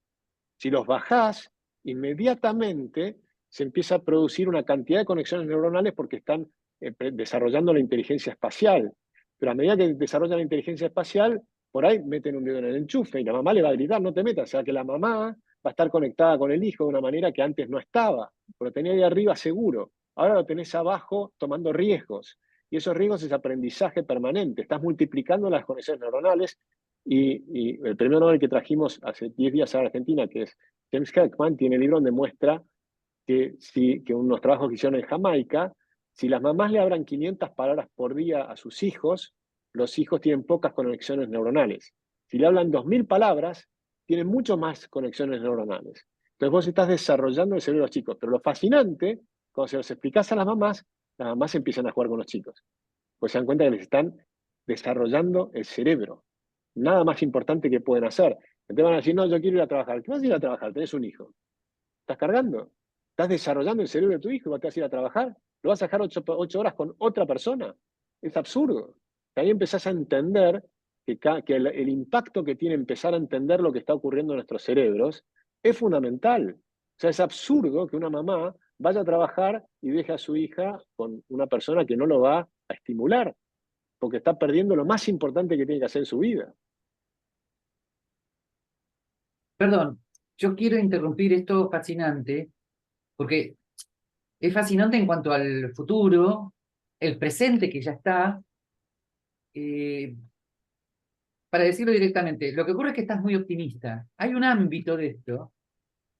Si los bajás, inmediatamente se empieza a producir una cantidad de conexiones neuronales porque están desarrollando la inteligencia espacial. Pero a medida que desarrollan la inteligencia espacial, por ahí meten un dedo en el enchufe y la mamá le va a gritar, no te metas. O sea que la mamá va a estar conectada con el hijo de una manera que antes no estaba. Lo tenía ahí arriba seguro. Ahora lo tenés abajo tomando riesgos. Y esos riesgos es aprendizaje permanente. Estás multiplicando las conexiones neuronales y el premio Nobel que trajimos hace 10 días a la Argentina, que es James Heckman, tiene el libro donde muestra que unos trabajos que hicieron en Jamaica, si las mamás le hablan 500 palabras por día a sus hijos, los hijos tienen pocas conexiones neuronales. Si le hablan 2000 palabras, tienen mucho más conexiones neuronales. Entonces vos estás desarrollando el cerebro de los chicos. Pero lo fascinante, cuando se los explicás a las mamás empiezan a jugar con los chicos. Pues se dan cuenta que les están desarrollando el cerebro. Nada más importante que pueden hacer. Te van a decir, no, yo quiero ir a trabajar. ¿Qué vas a ir a trabajar? Tenés un hijo. ¿Estás cargando? ¿Estás desarrollando el cerebro de tu hijo y vas a ir a trabajar? ¿Lo vas a dejar 8 horas con otra persona? Es absurdo. Ahí empezás a entender que el impacto que tiene empezar a entender lo que está ocurriendo en nuestros cerebros es fundamental. O sea, es absurdo que una mamá vaya a trabajar y deje a su hija con una persona que no lo va a estimular, porque está perdiendo lo más importante que tiene que hacer en su vida. Perdón, yo quiero interrumpir esto fascinante, porque es fascinante en cuanto al futuro, el presente que ya está. eh, para decirlo directamente, lo que ocurre es que estás muy optimista. Hay un ámbito de esto,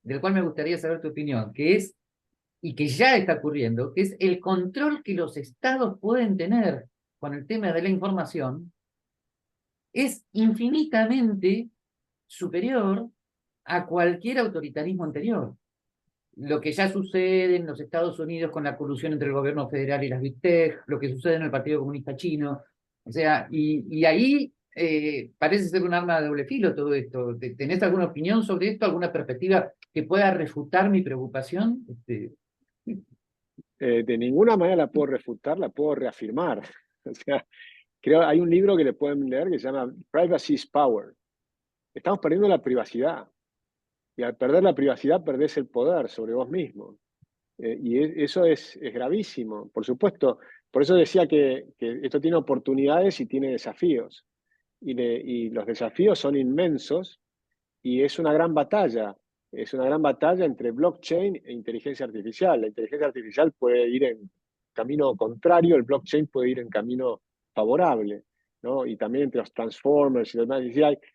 del cual me gustaría saber tu opinión, que es, y que ya está ocurriendo, que es el control que los estados pueden tener con el tema de la información, es infinitamente superior a cualquier autoritarismo anterior. Lo que ya sucede en los Estados Unidos con la colusión entre el gobierno federal y las Big Tech, lo que sucede en el Partido Comunista Chino, o sea, y ahí parece ser un arma de doble filo todo esto. ¿Tenés alguna opinión sobre esto, alguna perspectiva que pueda refutar mi preocupación? De ninguna manera la puedo refutar, la puedo reafirmar. O sea, creo hay un libro que le pueden leer que se llama Privacy is Power. Estamos perdiendo la privacidad. Y al perder la privacidad, perdés el poder sobre vos mismo. Eso es gravísimo, por supuesto. Por eso decía que esto tiene oportunidades y tiene desafíos. Y los desafíos son inmensos y es una gran batalla. Es una gran batalla entre blockchain e inteligencia artificial. La inteligencia artificial puede ir en camino contrario, el blockchain puede ir en camino favorable, ¿no? Y también entre los transformers y demás.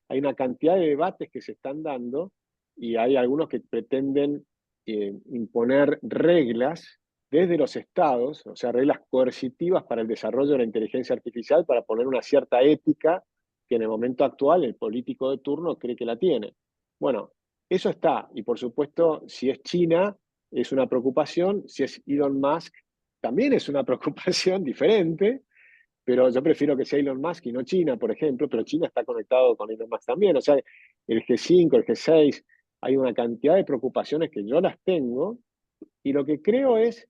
Hay una cantidad de debates que se están dando y hay algunos que pretenden imponer reglas desde los estados, o sea, reglas coercitivas para el desarrollo de la inteligencia artificial, para poner una cierta ética que en el momento actual el político de turno cree que la tiene. Bueno, eso está, y por supuesto, si es China, es una preocupación, si es Elon Musk, también es una preocupación diferente, pero yo prefiero que sea Elon Musk y no China, por ejemplo, pero China está conectado con Elon Musk también, o sea, el G5, el G6, hay una cantidad de preocupaciones que yo las tengo, y lo que creo es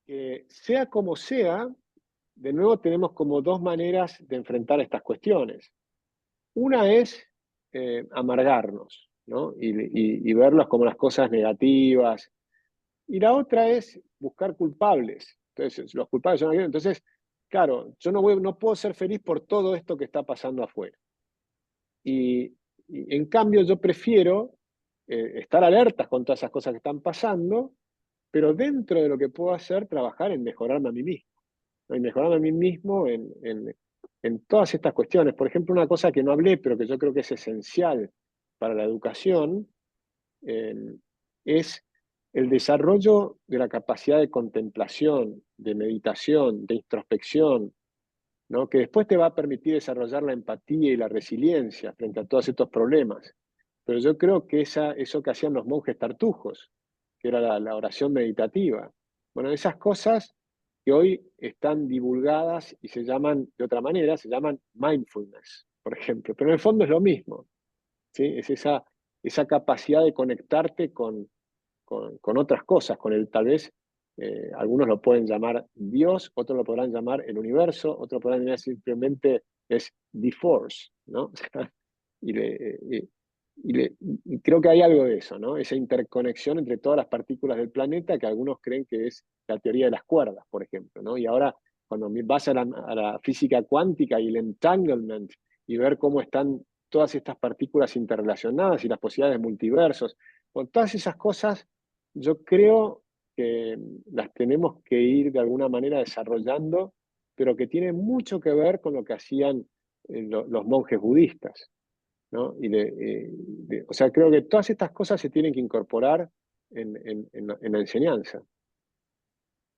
que sea como sea, de nuevo tenemos como dos maneras de enfrentar estas cuestiones. Una es amargarnos, ¿no? Y verlos como las cosas negativas. Y la otra es buscar culpables. Entonces, los culpables son aquellos. Entonces, claro, yo no puedo ser feliz por todo esto que está pasando afuera. Y, y en cambio, yo prefiero estar alertas con todas esas cosas que están pasando, pero dentro de lo que puedo hacer, trabajar en mejorarme a mí mismo, ¿no? Y mejorarme a mí mismo en todas estas cuestiones. Por ejemplo, una cosa que no hablé, pero que yo creo que es esencial para la educación, eh, es el desarrollo de la capacidad de contemplación, de meditación, de introspección, ¿no? Que después te va a permitir desarrollar la empatía y la resiliencia frente a todos estos problemas. Pero yo creo que eso que hacían los monjes tartujos, que era la oración meditativa, bueno, esas cosas que hoy están divulgadas y se llaman de otra manera, se llaman mindfulness, por ejemplo, pero en el fondo es lo mismo, ¿sí? Es esa capacidad de conectarte con otras cosas, con el tal vez, algunos lo pueden llamar Dios, otros lo podrán llamar el universo, otros podrán llamar simplemente es the force, ¿no? y, le, y creo que hay algo de eso, ¿no? Esa interconexión entre todas las partículas del planeta que algunos creen que es la teoría de las cuerdas, por ejemplo, ¿no? Y ahora, cuando vas a la física cuántica y el entanglement y ver cómo están todas estas partículas interrelacionadas y las posibilidades de multiversos, con todas esas cosas, yo creo que las tenemos que ir de alguna manera desarrollando, pero que tiene mucho que ver con lo que hacían los monjes budistas, ¿no? O sea, creo que todas estas cosas se tienen que incorporar en la enseñanza.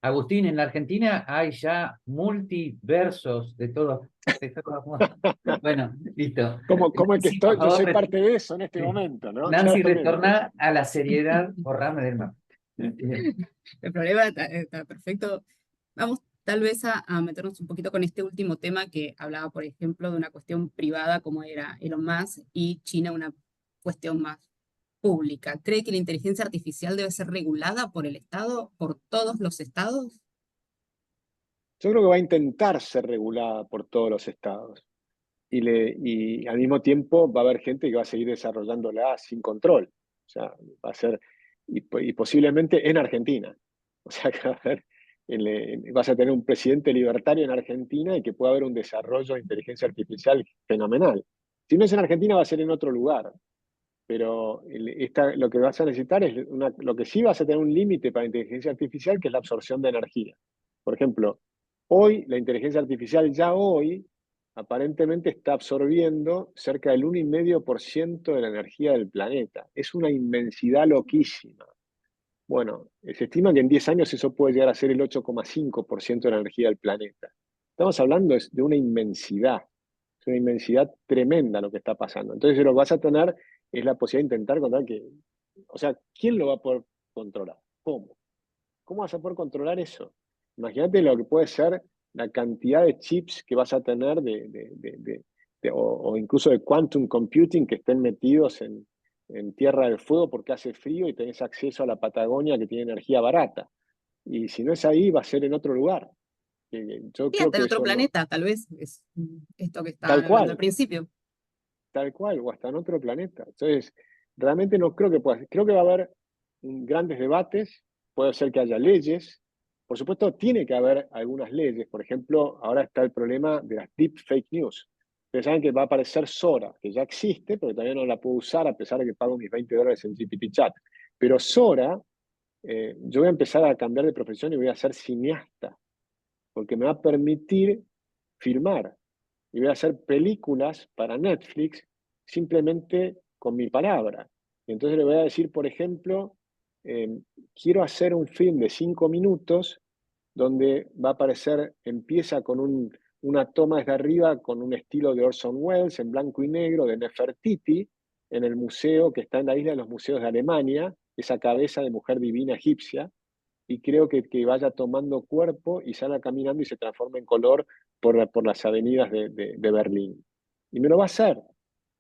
Agustín, en la Argentina hay ya multiversos Bueno, listo. ¿Cómo es que Nancy, por estoy? Yo favor, soy parte de eso en este momento, ¿no? Nancy, Claramente. retorna a la seriedad, borrame del mapa. El problema está perfecto. Vamos tal vez a meternos un poquito con este último tema que hablaba, por ejemplo, de una cuestión privada como era Elon Musk y China, una cuestión más pública. ¿Cree que la inteligencia artificial debe ser regulada por el Estado, por todos los estados? Yo creo que va a intentar ser regulada por todos los estados. Y al mismo tiempo va a haber gente que va a seguir desarrollándola sin control. O sea, va a ser, y posiblemente en Argentina. O sea, que va a haber, vas a tener un presidente libertario en Argentina y que pueda haber un desarrollo de inteligencia artificial fenomenal. Si no es en Argentina, va a ser en otro lugar. Pero lo que vas a necesitar es, lo que sí vas a tener un límite para la inteligencia artificial, que es la absorción de energía. Por ejemplo, hoy la inteligencia artificial ya hoy aparentemente está absorbiendo cerca del 1,5% de la energía del planeta. Es una inmensidad loquísima. Bueno, se estima que en 10 años eso puede llegar a ser el 8,5% de la energía del planeta. Estamos hablando de una inmensidad. Es una inmensidad tremenda lo que está pasando. Entonces lo que vas a tener es la posibilidad de intentar controlar o sea, ¿quién lo va a poder controlar? ¿Cómo? ¿Cómo vas a poder controlar eso? Imagínate lo que puede ser la cantidad de chips que vas a tener o incluso de quantum computing que estén metidos en Tierra del Fuego porque hace frío y tenés acceso a la Patagonia que tiene energía barata. Y si no es ahí, va a ser en otro lugar. Yo Sí, creo hasta en que otro eso no. planeta, tal vez, es esto que Tal estaban hablando al cual, principio. tal cual, o hasta en otro planeta. Entonces, realmente no creo que pueda. Creo que va a haber grandes debates, puede ser que haya leyes. Por supuesto, tiene que haber algunas leyes. Por ejemplo, ahora está el problema de las deep fake news. Ustedes saben que va a aparecer Sora, que ya existe, pero todavía no la puedo usar a pesar de que pago mis $20 en GPT Chat. Pero Sora, yo voy a empezar a cambiar de profesión y voy a ser cineasta, porque me va a permitir filmar y voy a hacer películas para Netflix simplemente con mi palabra. Y entonces le voy a decir, por ejemplo, quiero hacer un film de 5 minutos donde va a aparecer, empieza con una toma desde arriba con un estilo de Orson Welles en blanco y negro de Nefertiti en el museo que está en la isla de los museos de Alemania, esa cabeza de mujer divina egipcia, y creo que vaya tomando cuerpo y salga caminando y se transforme en color por las avenidas de Berlín. Y me lo va a hacer.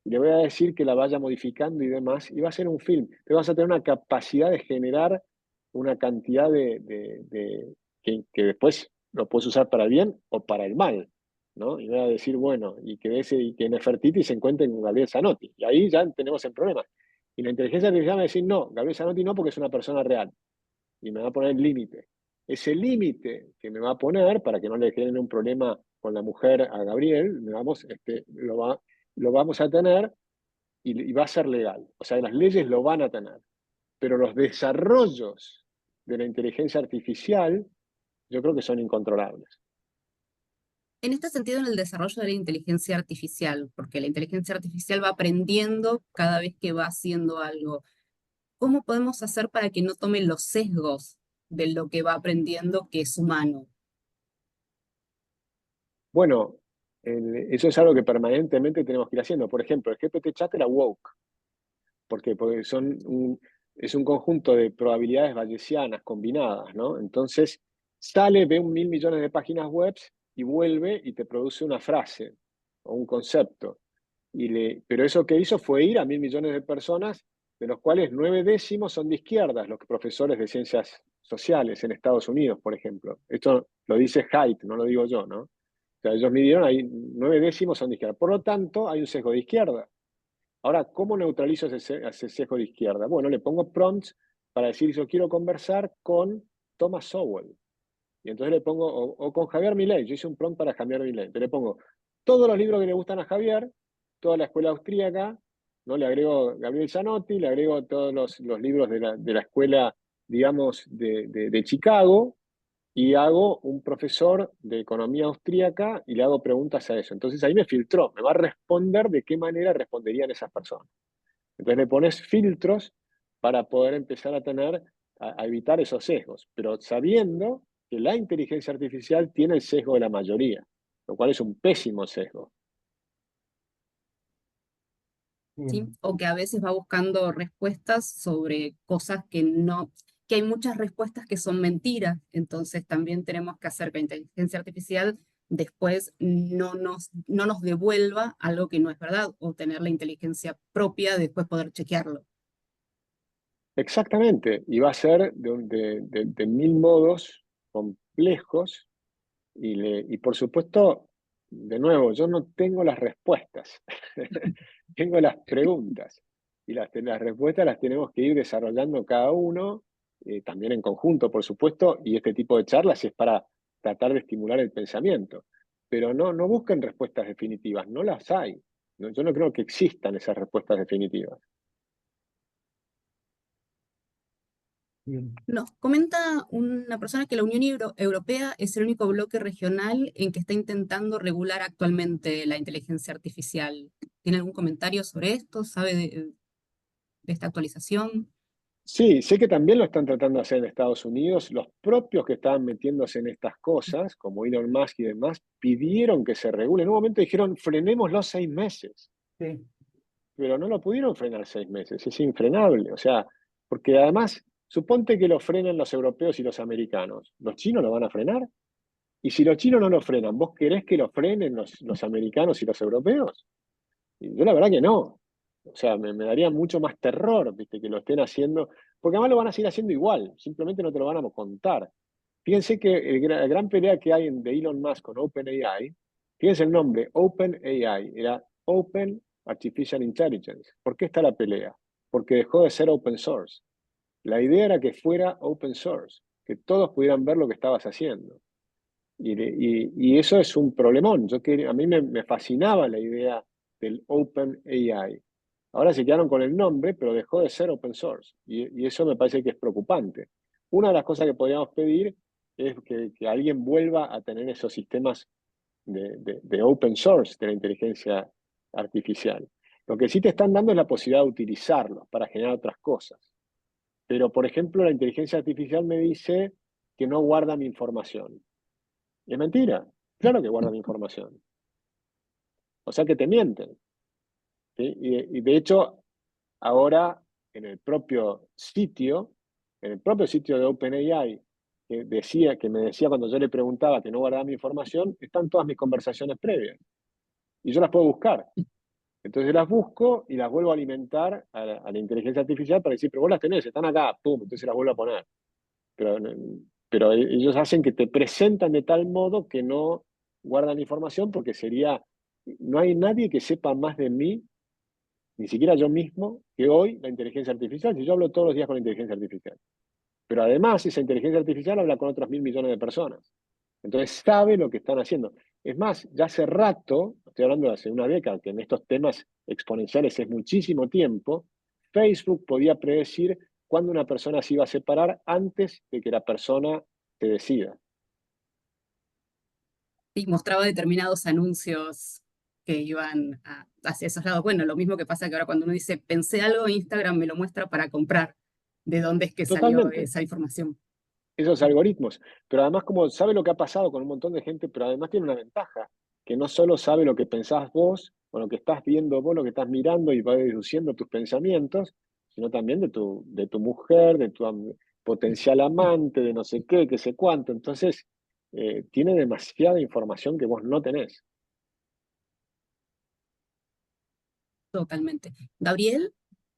Y le voy a decir que la vaya modificando y demás, y va a ser un film. Te vas a tener una capacidad de generar una cantidad que después lo puedes usar para el bien o para el mal, ¿no? Y voy a decir, bueno, y que Nefertiti se encuentre con Gabriel Zanotti. Y ahí ya tenemos el problema. Y la inteligencia artificial va a decir, no, Gabriel Zanotti no, porque es una persona real y me va a poner el límite. Ese límite que me va a poner para que no le genere un problema con la mujer a Gabriel, lo vamos a tener y va a ser legal. O sea, las leyes lo van a tener. Pero los desarrollos de la inteligencia artificial yo creo que son incontrolables. En este sentido, en el desarrollo de la inteligencia artificial, porque la inteligencia artificial va aprendiendo cada vez que va haciendo algo, ¿cómo podemos hacer para que no tome los sesgos de lo que va aprendiendo que es humano? Bueno, eso es algo que permanentemente tenemos que ir haciendo. Por ejemplo, el GPT Chat era woke. ¿Por qué? Porque es un conjunto de probabilidades bayesianas combinadas, ¿no? Entonces, sale, ve 1.000 millones de páginas web y vuelve y te produce una frase o un concepto. Pero eso que hizo fue ir a 1.000 millones de personas, de los cuales 9 décimos son de izquierdas, los profesores de ciencias sociales en Estados Unidos, por ejemplo. Esto lo dice Haidt, no lo digo yo, ¿no? O sea, ellos midieron, ahí 9 décimos son de izquierda. Por lo tanto, hay un sesgo de izquierda. Ahora, ¿cómo neutralizo ese sesgo de izquierda? Bueno, le pongo prompts para decir, yo quiero conversar con Thomas Sowell. Y entonces le pongo, o con Javier Milei, yo hice un prompt para Javier Milei. Entonces le pongo todos los libros que le gustan a Javier, toda la escuela austríaca, ¿no? Le agrego Gabriel Zanotti, le agrego todos los libros de la escuela, digamos, de Chicago, y hago un profesor de economía austríaca y le hago preguntas a eso. Entonces ahí me filtró, me va a responder de qué manera responderían esas personas. Entonces le pones filtros para poder empezar a evitar esos sesgos, pero sabiendo que la inteligencia artificial tiene el sesgo de la mayoría, lo cual es un pésimo sesgo. ¿Sí? Bien. O que a veces va buscando respuestas sobre cosas que no, que hay muchas respuestas que son mentiras, entonces también tenemos que hacer que la inteligencia artificial después no nos devuelva algo que no es verdad, o tener la inteligencia propia de después poder chequearlo. Exactamente, y va a ser de mil modos complejos y por supuesto, de nuevo, yo no tengo las respuestas, tengo las preguntas y las respuestas las tenemos que ir desarrollando cada uno, también en conjunto, por supuesto, y este tipo de charlas es para tratar de estimular el pensamiento, pero no busquen respuestas definitivas, no las hay. Yo no creo que existan esas respuestas definitivas. Bien. Nos comenta una persona que la Unión Europea es el único bloque regional en que está intentando regular actualmente la inteligencia artificial. ¿Tiene algún comentario sobre esto? ¿Sabe de esta actualización? Sí, sé que también lo están tratando de hacer en Estados Unidos. Los propios que estaban metiéndose en estas cosas, como Elon Musk y demás, pidieron que se regule. En un momento dijeron, frenemos los 6 meses, Sí. pero no lo pudieron frenar 6 meses. Es infrenable. O sea, porque además, suponte que lo frenen los europeos y los americanos. ¿Los chinos lo van a frenar? Y si los chinos no lo frenan, ¿vos querés que lo frenen los americanos y los europeos? Y yo la verdad que no. O sea, me daría mucho más terror, ¿viste? Que lo estén haciendo, porque además lo van a seguir haciendo igual, simplemente no te lo van a contar. Fíjense que la gran pelea que hay de Elon Musk con OpenAI, fíjense el nombre, OpenAI, era Open Artificial Intelligence. ¿Por qué está la pelea? Porque dejó de ser open source. La idea era que fuera open source, que todos pudieran ver lo que estabas haciendo. Y eso es un problemón. A mí me fascinaba la idea del Open AI. Ahora se quedaron con el nombre, pero dejó de ser open source. Y eso me parece que es preocupante. Una de las cosas que podríamos pedir es que alguien vuelva a tener esos sistemas de open source de la inteligencia artificial. Lo que sí te están dando es la posibilidad de utilizarlos para generar otras cosas. Pero, por ejemplo, la inteligencia artificial me dice que no guarda mi información. Y es mentira. Claro que guardan información. O sea que te mienten. ¿Sí? Y de hecho, ahora en el propio sitio, de OpenAI, que me decía cuando yo le preguntaba que no guardaba mi información, están todas mis conversaciones previas. Y yo las puedo buscar. Entonces las busco y las vuelvo a alimentar a la inteligencia artificial para decir, pero vos las tenés, están acá, pum, entonces las vuelvo a poner. Pero, pero ellos hacen que te presentan de tal modo que no guardan información porque no hay nadie que sepa más de mí, ni siquiera yo mismo, que hoy la inteligencia artificial. Si yo hablo todos los días con la inteligencia artificial. Pero además esa inteligencia artificial habla con otros 1.000 millones de personas. Entonces sabe lo que están haciendo. Es más, ya hace rato, estoy hablando de hace una década, que en estos temas exponenciales es muchísimo tiempo, Facebook podía predecir cuándo una persona se iba a separar antes de que la persona se decida. Y mostraba determinados anuncios que iban hacia esos lados. Bueno, lo mismo que pasa que ahora cuando uno dice, pensé algo, Instagram me lo muestra para comprar. ¿De dónde es que salió Totalmente. esa información? Esos algoritmos. Pero además, como sabe lo que ha pasado con un montón de gente, pero además tiene una ventaja, que no solo sabe lo que pensás vos, o lo que estás viendo vos, lo que estás mirando y va deduciendo tus pensamientos, sino también de tu mujer, de tu potencial amante, de no sé qué sé cuánto. Entonces, tiene demasiada información que vos no tenés. Totalmente. Gabriel,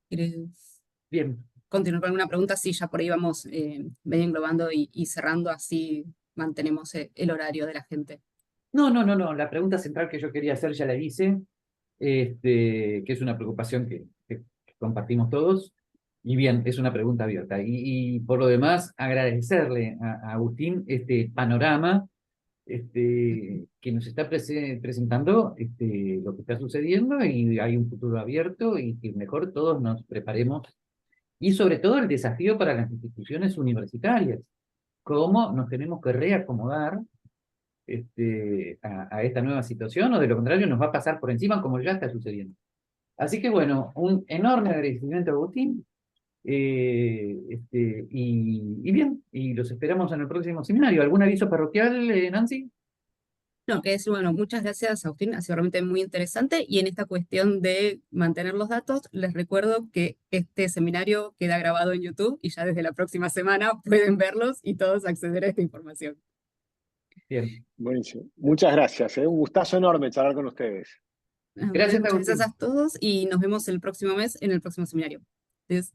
¿quieres Bien. continuar con alguna pregunta? Sí, ya por ahí vamos medio englobando y cerrando, así mantenemos el horario de la gente. No. La pregunta central que yo quería hacer ya la hice, que es una preocupación que compartimos todos. Y bien, es una pregunta abierta. Y por lo demás, agradecerle a Agustín este panorama que nos está presentando lo que está sucediendo y hay un futuro abierto y que mejor todos nos preparemos. Y sobre todo el desafío para las instituciones universitarias, cómo nos tenemos que reacomodar a esta nueva situación o de lo contrario nos va a pasar por encima como ya está sucediendo. Así que bueno, un enorme agradecimiento a Agustín y bien, y los esperamos en el próximo seminario. ¿Algún aviso parroquial, Nancy? No, que decir, bueno, muchas gracias, Agustín, ha sido realmente muy interesante. Y en esta cuestión de mantener los datos, les recuerdo que este seminario queda grabado en YouTube y ya desde la próxima semana pueden verlos y todos acceder a esta información. Bien. Buenísimo. Muchas gracias, un gustazo enorme charlar con ustedes. Bueno, Gracias, muchas gracias Agustín. a todos y nos vemos el próximo mes en el próximo seminario. Adiós.